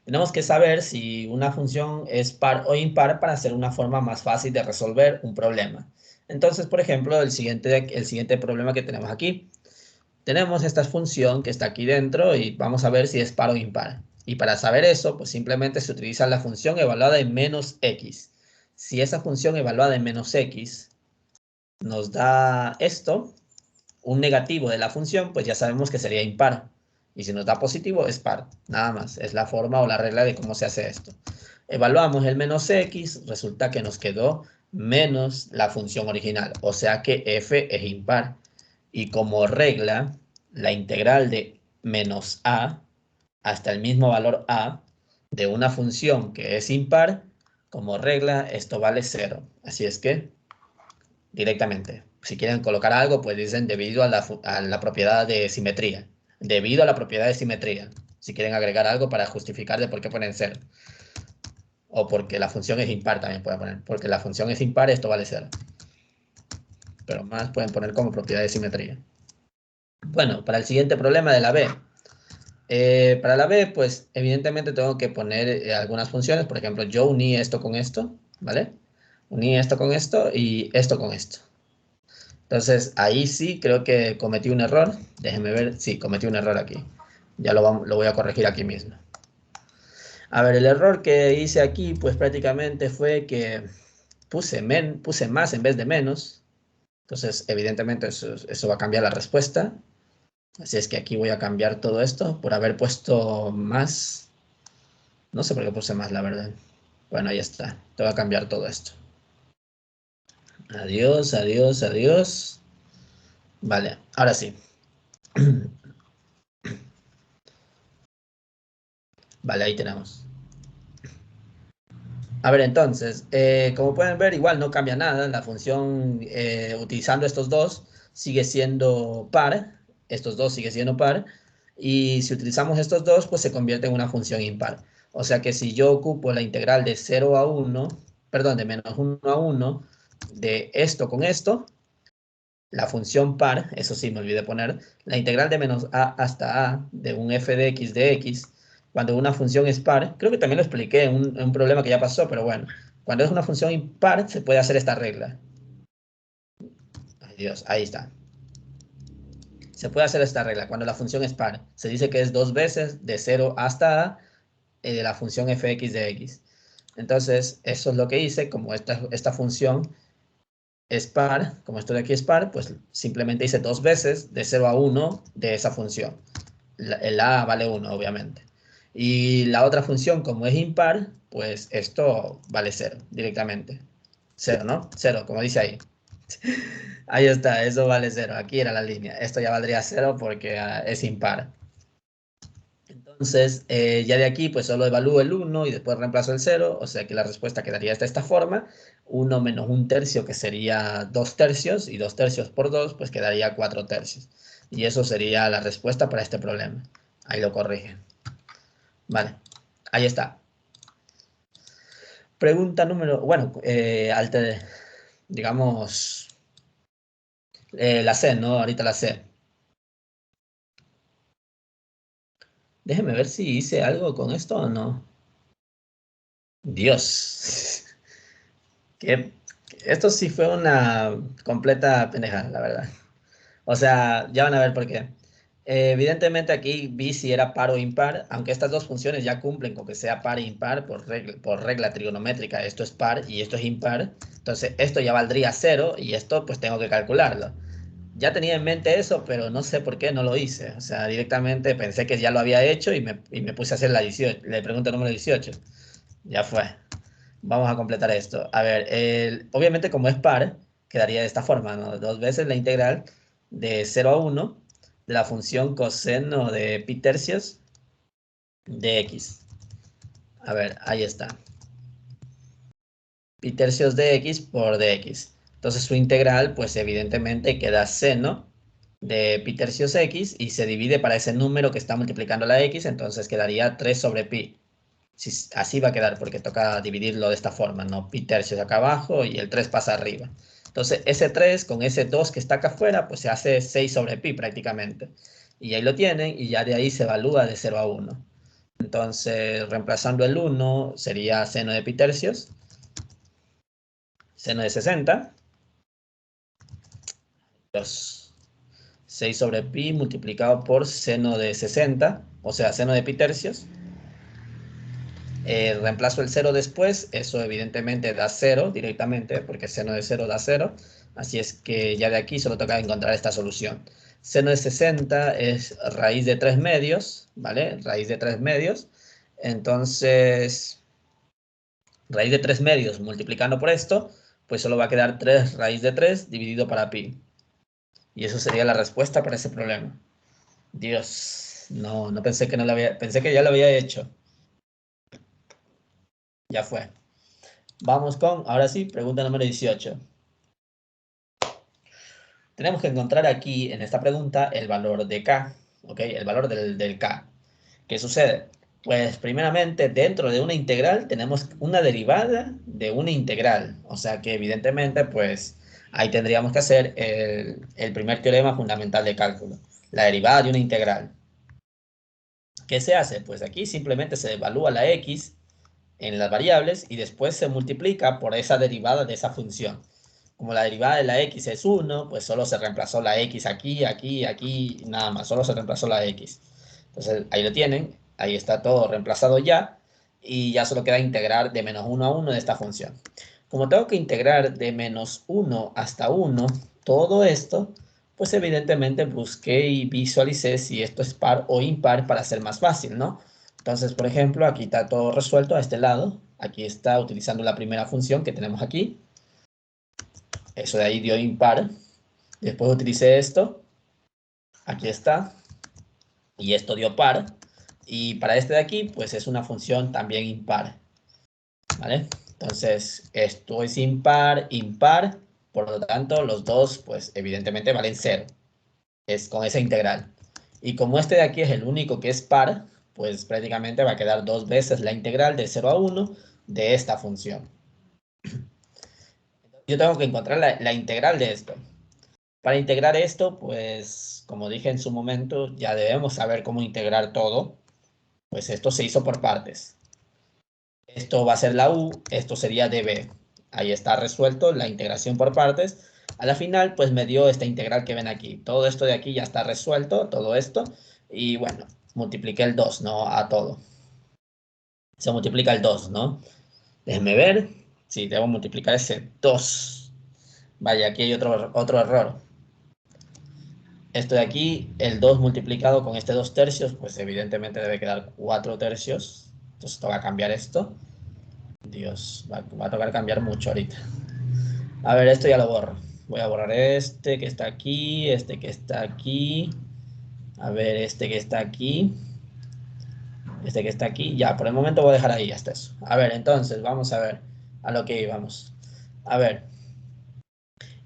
Tenemos que saber si una función es par o impar para hacer una forma más fácil de resolver un problema. Entonces, por ejemplo, el siguiente problema que tenemos aquí. Tenemos esta función que está aquí dentro y vamos a ver si es par o impar. Y para saber eso, pues simplemente se utiliza la función evaluada en menos x. Si esa función evaluada en menos x nos da esto, un negativo de la función, pues ya sabemos que sería impar. Y si nos da positivo, es par. Nada más. Es la forma o la regla de cómo se hace esto. Evaluamos el menos x, resulta que nos quedó menos la función original. O sea que f es impar. Y como regla, la integral de menos a hasta el mismo valor a de una función que es impar, como regla, esto vale 0. Así es que, directamente, si quieren colocar algo, pues dicen debido a la propiedad de simetría. Debido a la propiedad de simetría. Si quieren agregar algo para justificar de por qué ponen 0. O porque la función es impar también pueden poner. Porque la función es impar, esto vale 0. Pero más pueden poner como propiedad de simetría. Bueno, para el siguiente problema de la B. Para la B, pues evidentemente tengo que poner algunas funciones. Por ejemplo, yo uní esto con esto, ¿vale? Uní esto con esto y esto con esto. Entonces, ahí sí creo que cometí un error. Déjenme ver. Sí, cometí un error aquí. Ya lo voy a corregir aquí mismo. A ver, el error que hice aquí, pues prácticamente fue que puse más en vez de menos. Entonces, evidentemente eso va a cambiar la respuesta. Así es que aquí voy a cambiar todo esto por haber puesto más. No sé por qué puse más, la verdad. Bueno, ahí está. Te voy a cambiar todo esto. Adiós, adiós, adiós. Vale, ahora sí. Vale, ahí tenemos. A ver, entonces, como pueden ver, igual no cambia nada. La función utilizando estos dos sigue siendo par. Estos dos sigue siendo par. Y si utilizamos estos dos, pues se convierte en una función impar. O sea que si yo ocupo la integral de 0 a 1, perdón, de menos 1 a 1, de esto con esto, la función par, eso sí me olvidé poner, la integral de menos a hasta a de un f de x, cuando una función es par, creo que también lo expliqué en un problema que ya pasó, pero bueno, cuando es una función impar se puede hacer esta regla. Ay Dios, ahí está. Se puede hacer esta regla cuando la función es par. Se dice que es dos veces de 0 hasta a de la función fx de x. Entonces, eso es lo que hice, como esta función es par, como esto de aquí es par, pues simplemente hice dos veces de 0 a 1 de esa función. El a vale 1, obviamente. Y la otra función, como es impar, pues esto vale 0 directamente. 0, ¿no? 0, como dice ahí. Ahí está, eso vale 0. Aquí era la línea. Esto ya valdría 0 porque es impar. Entonces, Entonces, ya de aquí, pues solo evalúo el 1 y después reemplazo el 0, o sea que la respuesta quedaría de esta forma. 1 menos 1/3, que sería 2/3, y 2/3 por 2, pues quedaría 4/3. Y eso sería la respuesta para este problema. Ahí lo corrigen. Vale, ahí está. Pregunta número, bueno, digamos, la C, ¿no? Ahorita la C. Déjeme ver si hice algo con esto o no. Dios. Que esto sí fue una completa pendejada, la verdad. O sea, ya van a ver por qué. Evidentemente aquí vi si era par o impar, aunque estas dos funciones ya cumplen con que sea par e impar por regla trigonométrica. Esto es par y esto es impar. Entonces esto ya valdría 0 y esto pues tengo que calcularlo. Ya tenía en mente eso, pero no sé por qué no lo hice. O sea, directamente pensé que ya lo había hecho y me puse a hacer la 18, la pregunta número 18. Ya fue. Vamos a completar esto. A ver, obviamente como es par, quedaría de esta forma, ¿no? Dos veces la integral de 0 a 1 de la función coseno de pi tercios de x. A ver, ahí está. Pi tercios de x por dx. Entonces su integral, pues evidentemente queda seno de pi tercios x y se divide para ese número que está multiplicando la x, entonces quedaría 3 sobre pi. Así va a quedar porque toca dividirlo de esta forma, ¿no? Pi tercios acá abajo y el 3 pasa arriba. Entonces ese 3 con ese 2 que está acá afuera, pues se hace 6 sobre pi prácticamente. Y ahí lo tienen y ya de ahí se evalúa de 0 a 1. Entonces reemplazando el 1 sería seno de pi tercios, seno de 60, los 6 sobre pi multiplicado por seno de 60, o sea, seno de pi tercios. Reemplazo el 0 después, eso evidentemente da 0 directamente, porque seno de 0 da 0, así es que ya de aquí solo toca encontrar esta solución. Seno de 60 es raíz de 3 medios, ¿vale? Raíz de 3 medios, entonces, raíz de 3 medios multiplicando por esto, pues solo va a quedar 3 raíz de 3 dividido para pi. Y eso sería la respuesta para ese problema. Dios, no pensé que no lo había, pensé que ya lo había hecho. Ya fue. Vamos con, ahora sí, pregunta número 18. Tenemos que encontrar aquí, en esta pregunta, el valor de k, ¿ok? El valor del k. ¿Qué sucede? Pues primeramente, dentro de una integral tenemos una derivada de una integral. O sea que evidentemente, pues ahí tendríamos que hacer el primer teorema fundamental de cálculo. La derivada de una integral. ¿Qué se hace? Pues aquí simplemente se evalúa la x en las variables y después se multiplica por esa derivada de esa función. Como la derivada de la x es 1, pues solo se reemplazó la x aquí, aquí, aquí, nada más, solo se reemplazó la x. Entonces ahí lo tienen, ahí está todo reemplazado ya, y ya solo queda integrar de menos 1 a 1 de esta función. Como tengo que integrar de menos 1 hasta 1 todo esto, pues evidentemente busqué y visualicé si esto es par o impar para hacer más fácil, ¿no? Entonces, por ejemplo, aquí está todo resuelto a este lado. Aquí está utilizando la primera función que tenemos aquí. Eso de ahí dio impar. Después utilicé esto. Aquí está. Y esto dio par. Y para este de aquí, pues es una función también impar. ¿Vale? Entonces, esto es impar, impar. Por lo tanto, los dos, pues evidentemente valen 0. Es con esa integral. Y como este de aquí es el único que es par, pues prácticamente va a quedar dos veces la integral de 0 a 1 de esta función. Yo tengo que encontrar la integral de esto. Para integrar esto, pues como dije en su momento, ya debemos saber cómo integrar todo. Pues esto se hizo por partes. Esto va a ser la u, esto sería db. Ahí está resuelto la integración por partes. A la final, pues me dio esta integral que ven aquí. Todo esto de aquí ya está resuelto, todo esto. Y bueno, multipliqué el 2, ¿no? A todo. Se multiplica el 2, ¿no? Déjenme ver. Sí, debo multiplicar ese 2. Vaya, aquí hay otro error. Esto de aquí, el 2 multiplicado con este 2 tercios, pues evidentemente debe quedar 4 tercios. Entonces toca cambiar esto. Dios, va a tocar cambiar mucho ahorita. A ver, esto ya lo borro. Voy a borrar este que está aquí, este que está aquí. A ver, este que está aquí. Este que está aquí, ya, por el momento voy a dejar ahí hasta eso. A ver, entonces, vamos a ver a lo que íbamos. A ver,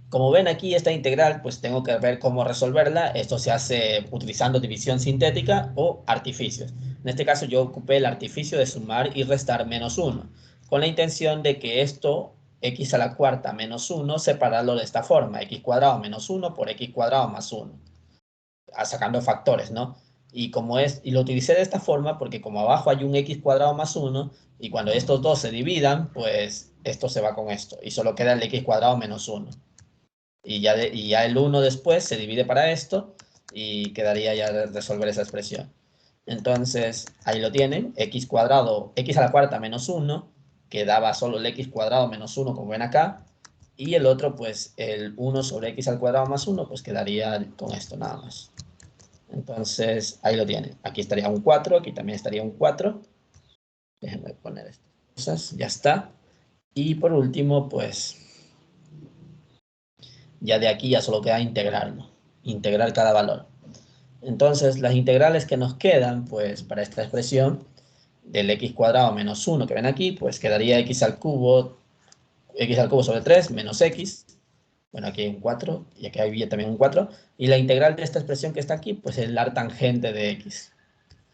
como ven aquí esta integral, pues tengo que ver cómo resolverla. Esto se hace utilizando división sintética o artificios. En este caso yo ocupé el artificio de sumar y restar menos 1, con la intención de que esto, x a la cuarta menos 1, separarlo de esta forma, x cuadrado menos 1 por x cuadrado más 1, sacando factores, ¿no? Y lo utilicé de esta forma porque como abajo hay un x cuadrado más 1, y cuando estos dos se dividan, pues esto se va con esto, y solo queda el x cuadrado menos 1. Y ya el 1 después se divide para esto y quedaría ya de resolver esa expresión. Entonces, ahí lo tienen, x cuadrado, x a la cuarta menos 1, que daba solo el x cuadrado menos 1, como ven acá, y el otro, pues, el 1 sobre x al cuadrado más 1, pues quedaría con esto nada más. Entonces, ahí lo tienen. Aquí estaría un 4, aquí también estaría un 4. Déjenme poner estas cosas, ya está. Y por último, pues, ya de aquí ya solo queda integrarlo, integrar cada valor. Entonces, las integrales que nos quedan, pues, para esta expresión del x cuadrado menos 1 que ven aquí, pues quedaría x al cubo sobre 3 menos x. Bueno, aquí hay un 4 y aquí hay también un 4. Y la integral de esta expresión que está aquí, pues es el arctangente de x.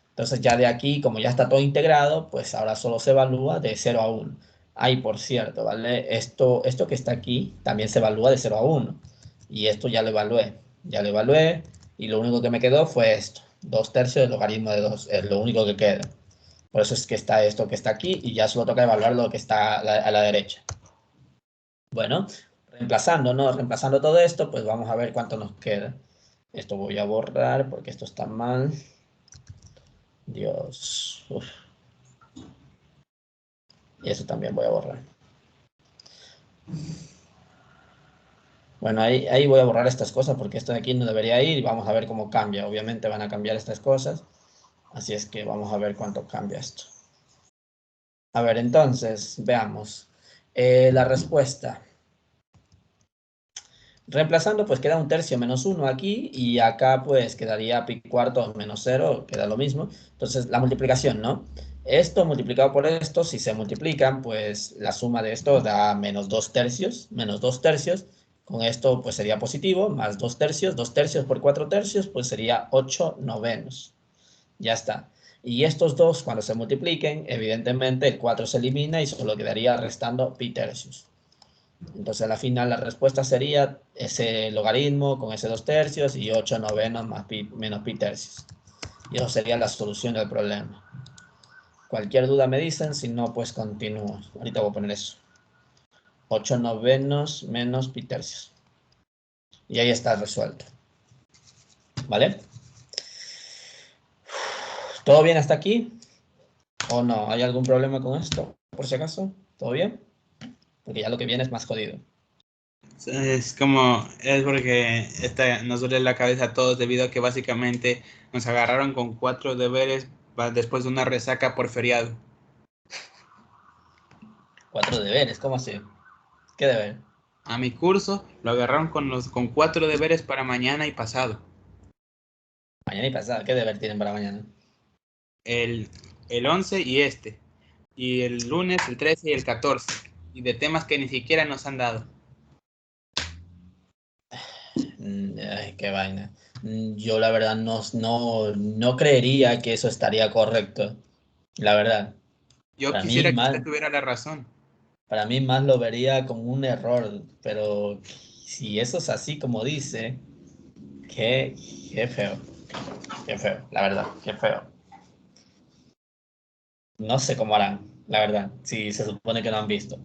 Entonces ya de aquí, como ya está todo integrado, pues ahora solo se evalúa de 0 a 1. Ay, por cierto, ¿vale? Esto que está aquí también se evalúa de 0 a 1. Y esto ya lo evalué. Ya lo evalué y lo único que me quedó fue esto. 2/3 del logaritmo de 2. Es lo único que queda. Por eso es que está esto que está aquí y ya solo toca evaluar lo que está a la derecha. Bueno, reemplazando, ¿no? Reemplazando todo esto, pues vamos a ver cuánto nos queda. Esto voy a borrar porque esto está mal. Dios. Uf. Y eso también voy a borrar. Bueno, ahí voy a borrar estas cosas porque esto de aquí no debería ir y vamos a ver cómo cambia. Obviamente van a cambiar estas cosas. Así es que vamos a ver cuánto cambia esto. A ver, entonces, veamos. La respuesta. Reemplazando, pues queda 1/3 menos 1 aquí y acá pues quedaría pi cuartos menos 0, queda lo mismo. Entonces, la multiplicación, ¿no? Esto multiplicado por esto, si se multiplican, pues la suma de esto da menos 2/3, menos 2/3. Con esto pues sería positivo, más 2/3, 2/3 por 4/3, pues sería 8/9. Ya está. Y estos dos, cuando se multipliquen, evidentemente el 4 se elimina y solo quedaría restando pi tercios. Entonces, a la final, la respuesta sería ese logaritmo con ese 2/3 y 8/9 más menos pi tercios. Y eso sería la solución del problema. Cualquier duda me dicen, si no, pues continúo. Ahorita voy a poner eso. 8/9 menos pi tercios. Y ahí está resuelto. ¿Vale? ¿Todo bien hasta aquí? ¿O no? ¿Hay algún problema con esto? Por si acaso, ¿todo bien? Porque ya lo que viene es más jodido. Es porque nos duele la cabeza a todos debido a que básicamente nos agarraron con 4 deberes después de una resaca por feriado. 4 deberes, ¿cómo así? ¿Qué deber? A mi curso lo agarraron con 4 deberes para mañana y pasado. Mañana y pasado, ¿qué deber tienen para mañana? El, el 11 y este. Y el lunes, el 13 y el 14. Y de temas que ni siquiera nos han dado. Ay, qué vaina. Yo la verdad no creería que eso estaría correcto. La verdad. Yo Para mí quisiera que más, usted tuviera la razón. para mí más lo vería como un error. Pero si eso es así como dice, qué, qué feo. Qué feo, la verdad, qué feo. No sé cómo harán, la verdad, si se supone que no han visto.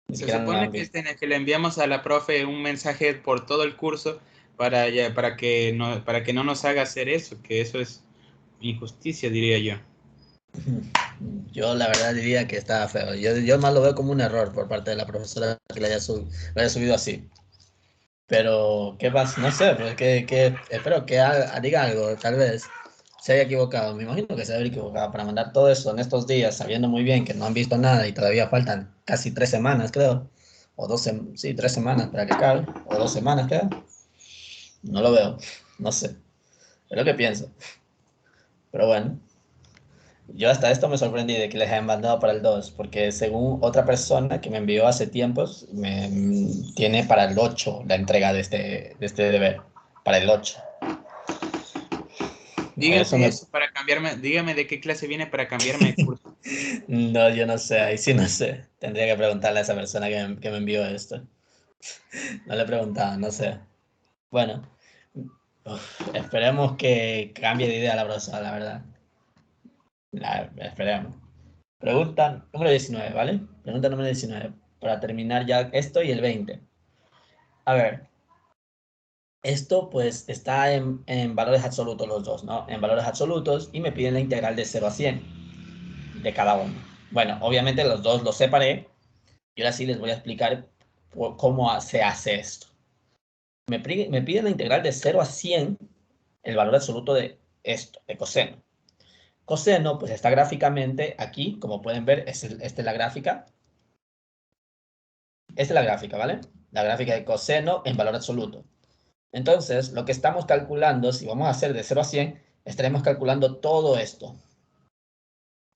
Ni Se siquiera no lo supone han visto. que le enviamos a la profe un mensaje por todo el curso para que no nos haga hacer eso, que eso es injusticia, diría yo. Yo la verdad diría que está feo. Yo más lo veo como un error por parte de la profesora que lo haya subido así. Pero, ¿qué pasa? No sé, pues espero que diga algo, tal vez se haya equivocado. Me imagino que se haya equivocado para mandar todo eso en estos días, sabiendo muy bien que no han visto nada y todavía faltan casi 3 semanas, creo. O 3 semanas para que acabe. O 2 semanas, creo. No lo veo, no sé. Es lo que pienso. Pero bueno. Yo hasta esto me sorprendí de que les hayan mandado para el 2, porque según otra persona que me envió hace tiempos, tiene para el 8 la entrega de este deber, para el 8. Eso Dígame me... eso para cambiarme, dígame de qué clase viene para cambiarme de curso. No, yo no sé, ahí sí no sé. Tendría que preguntarle a esa persona que me envió esto. No le he preguntado, no sé. Bueno, esperemos que cambie de idea la profesora, la verdad. Esperemos. Pregunta número 19, ¿vale? Pregunta número 19, para terminar ya esto y el 20. A ver, esto pues está en valores absolutos los dos, ¿no? En valores absolutos y me piden la integral de 0 a 100 de cada uno. Bueno, obviamente los dos los separé y ahora sí les voy a explicar cómo se hace esto. Me piden la integral de 0 a 100, el valor absoluto de esto, de coseno. Coseno, pues está gráficamente aquí, como pueden ver, esta es la gráfica. Esta es la gráfica, ¿vale? La gráfica de coseno en valor absoluto. Entonces, lo que estamos calculando, si vamos a hacer de 0 a 100, estaremos calculando todo esto.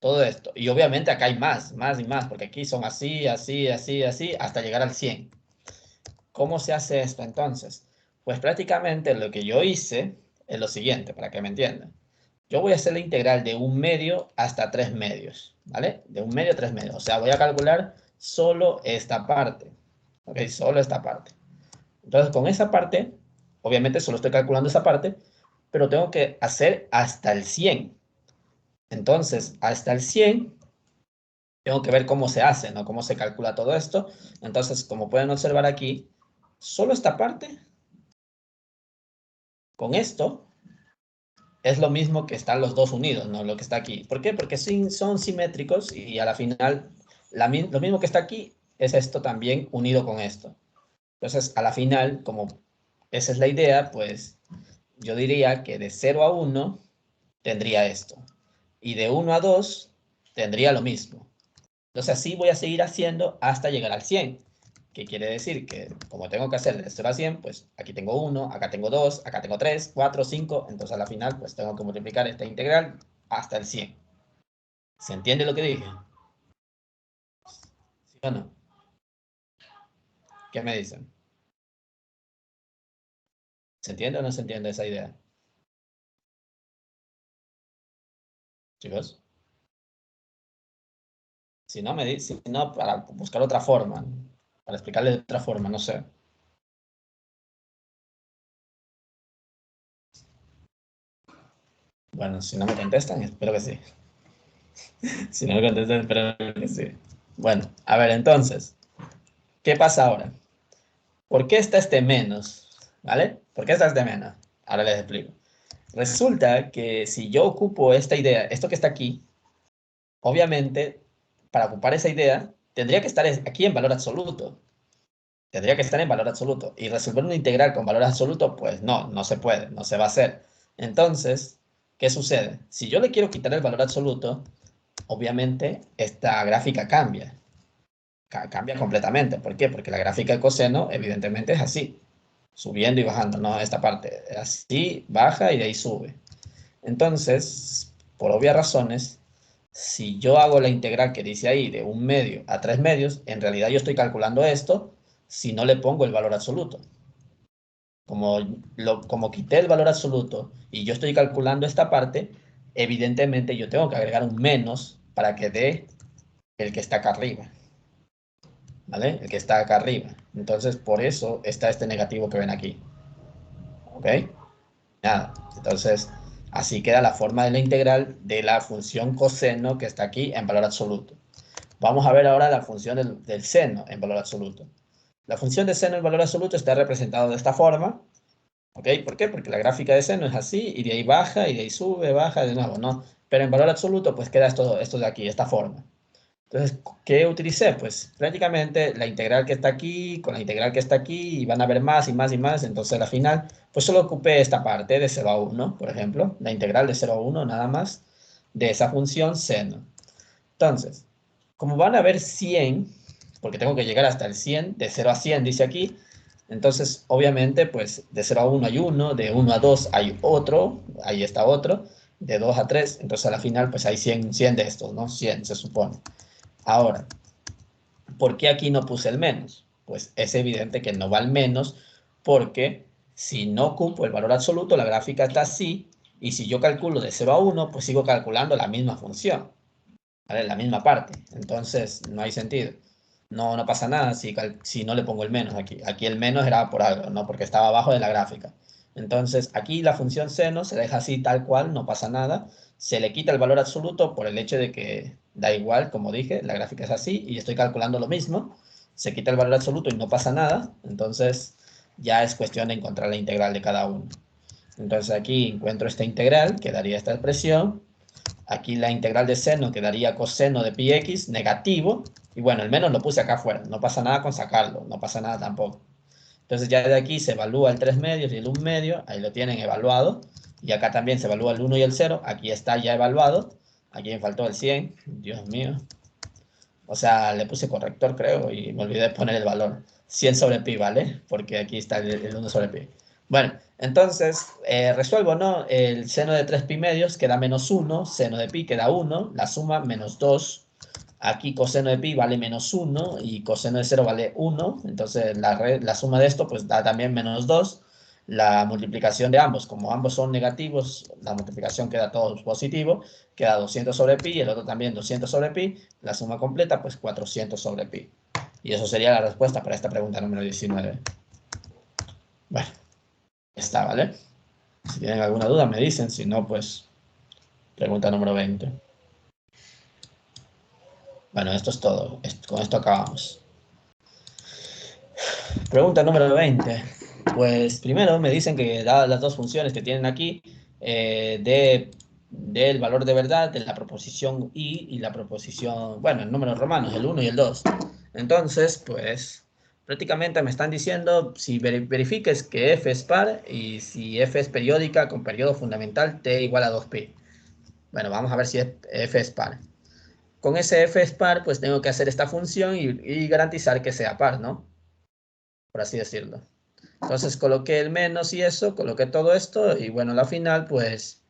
Todo esto. Y obviamente acá hay más y más, porque aquí son así, así, así, así, hasta llegar al 100. ¿Cómo se hace esto entonces? Pues prácticamente lo que yo hice es lo siguiente, para que me entiendan. Yo voy a hacer la integral de 1/2 hasta 3/2, ¿vale? De 1/2 a 3/2. O sea, voy a calcular solo esta parte. ¿Ok? Solo esta parte. Entonces, con esa parte, obviamente solo estoy calculando esa parte, pero tengo que hacer hasta el 100. Entonces, hasta el 100, tengo que ver cómo se hace, ¿no? Cómo se calcula todo esto. Entonces, como pueden observar aquí, solo esta parte, con esto, es lo mismo que están los dos unidos, ¿no? Lo que está aquí. ¿Por qué? Porque son simétricos y a la final, lo mismo que está aquí es esto también unido con esto. Entonces, a la final, como esa es la idea, pues yo diría que de 0 a 1 tendría esto. Y de 1 a 2 tendría lo mismo. Entonces así voy a seguir haciendo hasta llegar al 100. ¿Qué quiere decir? Que como tengo que hacer de 0 a 100, pues aquí tengo 1, acá tengo 2, acá tengo 3, 4, 5. Entonces a la final pues tengo que multiplicar esta integral hasta el 100. ¿Se entiende lo que dije? ¿Sí o no? ¿Qué me dicen? ¿Se entiende o no se entiende esa idea? Chicos, si no, para buscar otra forma, para explicarle de otra forma, no sé. Bueno, si no me contestan, espero que sí. Si no me contestan, espero que sí. Bueno, a ver, entonces, ¿qué pasa ahora? ¿Por qué está este menos? ¿Vale? ¿Por qué está este menos? Ahora les explico. Resulta que si yo ocupo esta idea, esto que está aquí, obviamente, para ocupar esa idea, tendría que estar aquí en valor absoluto. Tendría que estar en valor absoluto. Y resolver una integral con valor absoluto, pues no se puede, no se va a hacer. Entonces, ¿qué sucede? Si yo le quiero quitar el valor absoluto, obviamente esta gráfica cambia. Cambia completamente. ¿Por qué? Porque la gráfica de coseno, evidentemente, es así. Subiendo y bajando, ¿no? Esta parte. Así, baja y de ahí sube. Entonces, por obvias razones, si yo hago la integral que dice ahí de 1/2 a 3/2, en realidad yo estoy calculando esto si no le pongo el valor absoluto. Como quité el valor absoluto y yo estoy calculando esta parte, evidentemente yo tengo que agregar un menos para que dé el que está acá arriba. ¿Vale? El que está acá arriba. Entonces, por eso está este negativo que ven aquí. ¿Ok? Nada. Entonces, así queda la forma de la integral de la función coseno que está aquí en valor absoluto. Vamos a ver ahora la función del seno en valor absoluto. La función de seno en valor absoluto está representada de esta forma. ¿Ok? ¿Por qué? Porque la gráfica de seno es así, y de ahí baja, y de ahí sube, baja, de nuevo, ¿no? Pero en valor absoluto, pues queda esto de aquí, esta forma. Entonces, ¿qué utilicé? Pues prácticamente la integral que está aquí con la integral que está aquí y van a ver más y más y más. Entonces, al final, pues solo ocupé esta parte de 0 a 1, por ejemplo, la integral de 0 a 1 nada más de esa función seno. Entonces, como van a ver 100, porque tengo que llegar hasta el 100, de 0 a 100 dice aquí, entonces obviamente pues de 0 a 1 hay uno, de 1 a 2 hay otro, ahí está otro, de 2 a 3, entonces a la final pues hay 100 de estos, ¿no? 100 se supone. Ahora, ¿por qué aquí no puse el menos? Pues es evidente que no va al menos porque si no ocupo el valor absoluto, la gráfica está así, y si yo calculo de 0 a 1, pues sigo calculando la misma función, ¿vale? La misma parte. Entonces, no hay sentido. No, no pasa nada si no le pongo el menos aquí. Aquí el menos era por algo, no porque estaba abajo de la gráfica. Entonces, aquí la función seno se deja así tal cual, no pasa nada. Se le quita el valor absoluto por el hecho de que da igual, como dije, la gráfica es así y estoy calculando lo mismo. Se quita el valor absoluto y no pasa nada. Entonces, ya es cuestión de encontrar la integral de cada uno. Entonces, aquí encuentro esta integral, que daría esta expresión. Aquí la integral de seno quedaría coseno de pi x negativo. Y bueno, el menos lo puse acá afuera. No pasa nada con sacarlo. No pasa nada tampoco. Entonces ya de aquí se evalúa el 3 medios y el 1 medio. Ahí lo tienen evaluado. Y acá también se evalúa el 1 y el 0. Aquí está ya evaluado. Aquí me faltó el 100. Dios mío. O sea, le puse corrector, creo, y me olvidé de poner el valor. 100 sobre pi, ¿vale? Porque aquí está el 1 sobre pi. Bueno, entonces, resuelvo, ¿no? El seno de 3 pi medios queda menos 1, seno de pi queda 1, la suma menos 2. Aquí coseno de pi vale menos 1 y coseno de 0 vale 1. Entonces, la suma de esto pues da también menos 2. La multiplicación de ambos, como ambos son negativos, la multiplicación queda todo positivo, queda 200 sobre pi y el otro también 200 sobre pi. La suma completa, pues 400 sobre pi. Y eso sería la respuesta para esta pregunta número 19. Bueno, está, ¿vale? Si tienen alguna duda me dicen, si no, pues pregunta número 20. Bueno, esto es todo. Con esto acabamos. Pregunta número 20. Pues primero me dicen que dadas las dos funciones que tienen aquí, del valor de verdad de la proposición y la proposición, bueno, en números romanos, el 1 y el 2. Entonces, pues prácticamente me están diciendo si verifiques que f es par y si f es periódica con periodo fundamental t igual a 2pi. Bueno, vamos a ver si f es par. Con ese f es par, pues tengo que hacer esta función y garantizar que sea par, ¿no? Por así decirlo. Entonces coloqué el menos y eso, coloqué todo esto y bueno, la final pues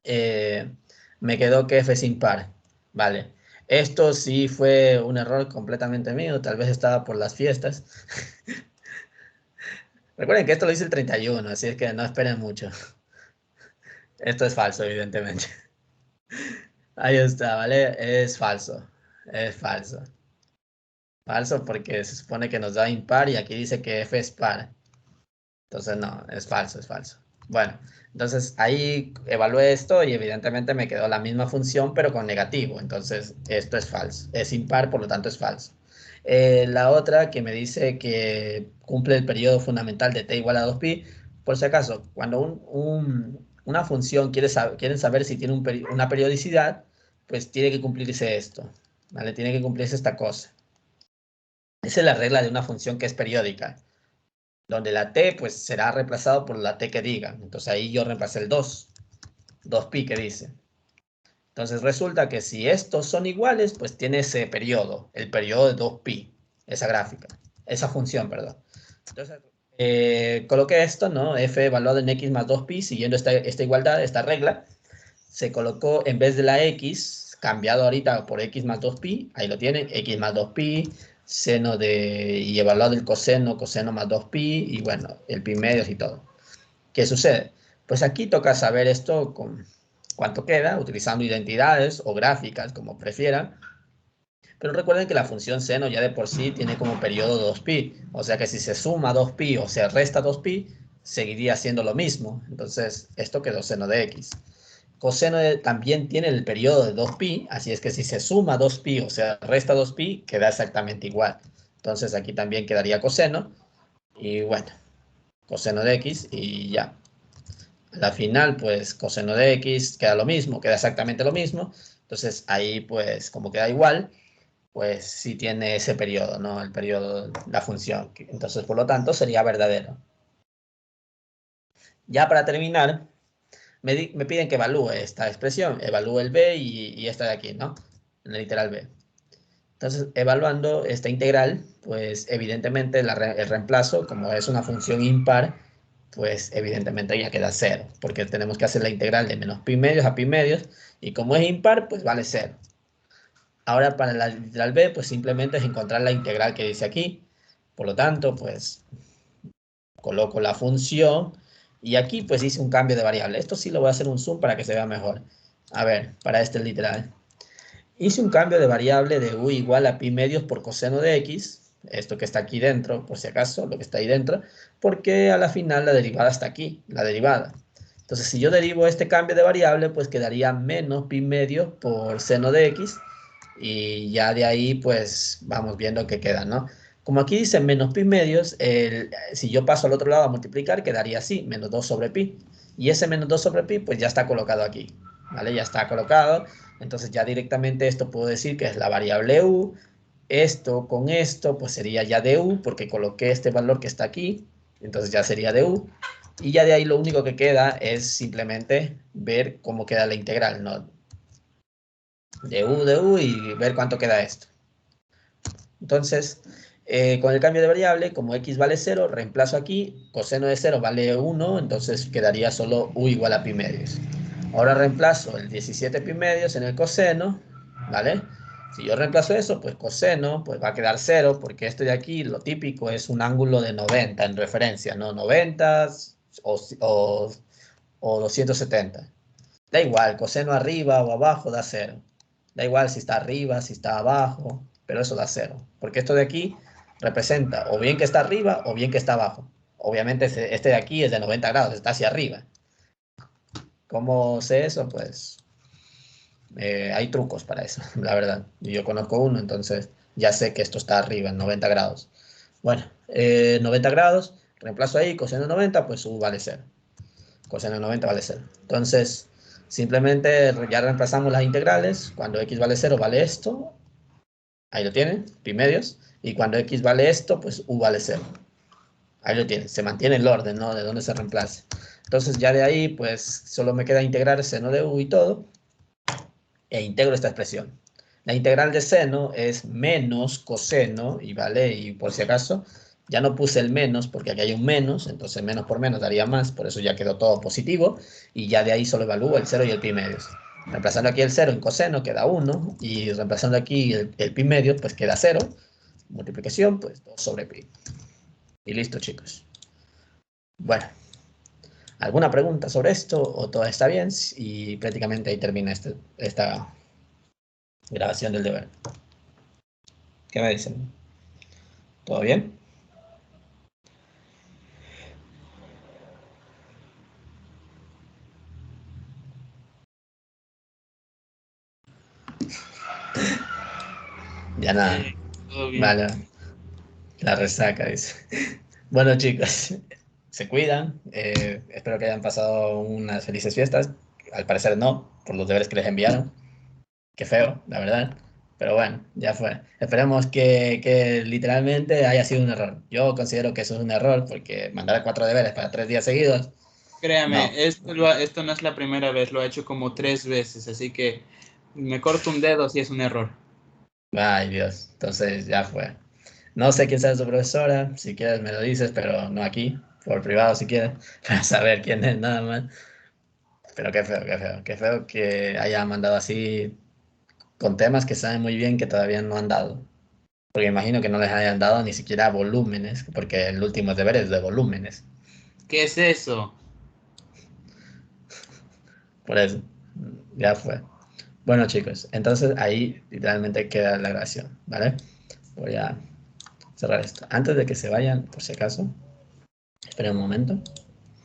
me quedó que f es impar. Vale. Esto sí fue un error completamente mío, tal vez estaba por las fiestas. Recuerden que esto lo hice el 31, así es que no esperen mucho. Esto es falso, evidentemente. Ahí está, ¿vale? Es falso. Es falso. Falso porque se supone que nos da impar y aquí dice que f es par. Entonces, no, es falso, es falso. Bueno, entonces ahí evalué esto y evidentemente me quedó la misma función, pero con negativo. Entonces, esto es falso. Es impar, por lo tanto es falso. La otra que me dice que cumple el periodo fundamental de t igual a 2pi, por si acaso, cuando una función quieren saber si tiene una periodicidad, pues tiene que cumplirse esto, ¿vale? Tiene que cumplirse esta cosa. Esa es la regla de una función que es periódica donde la t pues será reemplazado por la t que diga. Entonces ahí yo reemplacé el 2pi que dice. Entonces resulta que si estos son iguales, pues tiene ese periodo, el periodo de 2pi, esa gráfica, esa función, perdón. Entonces coloqué esto, ¿no? F evaluado en x más 2pi, siguiendo esta igualdad, esta regla, se colocó en vez de la x, cambiado ahorita por x más 2pi, ahí lo tienen, x más 2pi, seno y evaluado el coseno, coseno más 2pi, y bueno, el pi medios y todo. ¿Qué sucede? Pues aquí toca saber esto con cuánto queda, utilizando identidades o gráficas, como prefieran. Pero recuerden que la función seno ya de por sí tiene como periodo 2pi, o sea que si se suma 2pi o se resta 2pi, seguiría siendo lo mismo. Entonces, esto quedó seno de x. Coseno también tiene el periodo de 2pi, así es que si se suma 2pi o se resta 2pi, queda exactamente igual. Entonces aquí también quedaría coseno, y bueno, coseno de x y ya. A la final, pues coseno de x queda lo mismo, queda exactamente lo mismo. Entonces ahí, pues como queda igual, pues sí tiene ese periodo, ¿no? El periodo, la función. Entonces, por lo tanto, sería verdadero. Ya para terminar, me piden que evalúe esta expresión, evalúe el b y esta de aquí, ¿no? En la literal b. Entonces, evaluando esta integral, pues evidentemente el reemplazo, como es una función impar, pues evidentemente ya queda 0, porque tenemos que hacer la integral de menos pi medios a pi medios, y como es impar, pues vale 0. Ahora para la literal b, pues simplemente es encontrar la integral que dice aquí. Por lo tanto, pues coloco la función, y aquí pues hice un cambio de variable. Esto sí lo voy a hacer un zoom para que se vea mejor. A ver, para este literal. Hice un cambio de variable de u igual a pi medios por coseno de x, esto que está aquí dentro, por si acaso, lo que está ahí dentro, porque a la final la derivada está aquí, la derivada. Entonces, si yo derivo este cambio de variable, pues quedaría menos pi medios por seno de x, y ya de ahí, pues, vamos viendo qué queda, ¿no? Como aquí dice menos pi medios, si yo paso al otro lado a multiplicar, quedaría así, menos 2 sobre pi. Y ese menos 2 sobre pi, pues ya está colocado aquí, ¿vale? Ya está colocado. Entonces ya directamente esto puedo decir que es la variable u. Esto con esto, pues sería ya de u, porque coloqué este valor que está aquí. Entonces ya sería de u. Y ya de ahí lo único que queda es simplemente ver cómo queda la integral, ¿no? De u y ver cuánto queda esto. Entonces, con el cambio de variable, como x vale 0, reemplazo aquí, coseno de 0 vale 1, entonces quedaría solo u igual a pi medios. Ahora reemplazo el 17 pi medios en el coseno, ¿vale? Si yo reemplazo eso, pues coseno, pues va a quedar 0, porque esto de aquí, lo típico, es un ángulo de 90 en referencia, ¿no? 90 o 270. Da igual, coseno arriba o abajo da 0. Da igual si está arriba, si está abajo, pero eso da 0. Porque esto de aquí representa o bien que está arriba o bien que está abajo. Obviamente este de aquí es de 90 grados, está hacia arriba. ¿Cómo sé eso? Pues hay trucos para eso, la verdad. Yo conozco uno, entonces ya sé que esto está arriba, en 90 grados. Bueno, 90 grados, reemplazo ahí, coseno de 90, pues u vale 0. Coseno de 90 vale 0. Entonces, simplemente ya reemplazamos las integrales. Cuando x vale 0 vale esto. Ahí lo tienen, pi medios. Y cuando x vale esto, pues u vale 0. Ahí lo tienen. Se mantiene el orden, ¿no? De dónde se reemplace. Entonces ya de ahí, pues solo me queda integrar seno de u y todo. E integro esta expresión. La integral de seno es menos coseno, y vale, y por si acaso, ya no puse el menos porque aquí hay un menos, entonces menos por menos daría más, por eso ya quedó todo positivo, y ya de ahí solo evalúo el 0 y el pi medios. Reemplazando aquí el 0 en coseno queda 1, y reemplazando aquí el pi medios, pues queda 0. Multiplicación, pues 2 sobre pi. Y listo, chicos. Bueno, ¿alguna pregunta sobre esto o todo está bien? Y prácticamente ahí termina esta grabación del deber. ¿Qué me dicen? ¿Todo bien? Ya nada. Todo bien. Vale, la resaca, dice. Bueno, chicos, se cuidan. Espero que hayan pasado unas felices fiestas. Al parecer no, por los deberes que les enviaron. Qué feo, la verdad. Pero bueno, ya fue. Esperemos que literalmente haya sido un error. Yo considero que eso es un error porque mandar 4 deberes para 3 días seguidos, no. Créame, esto no es la primera vez, lo he hecho como 3 veces, así que me corto un dedo si es un error. Ay, Dios. Entonces ya fue. No sé quién sea su profesora. Si quieres me lo dices, pero no aquí. Por privado si quieres. Para saber quién es nada más. Pero qué feo, qué feo. Qué feo que haya mandado así con temas que saben muy bien que todavía no han dado. Porque imagino que no les hayan dado ni siquiera volúmenes, porque el último deber es de volúmenes. ¿Qué es eso? Por eso, ya fue. Bueno, chicos, entonces ahí literalmente queda la grabación, ¿vale? Voy a cerrar esto. Antes de que se vayan, por si acaso, esperen un momento.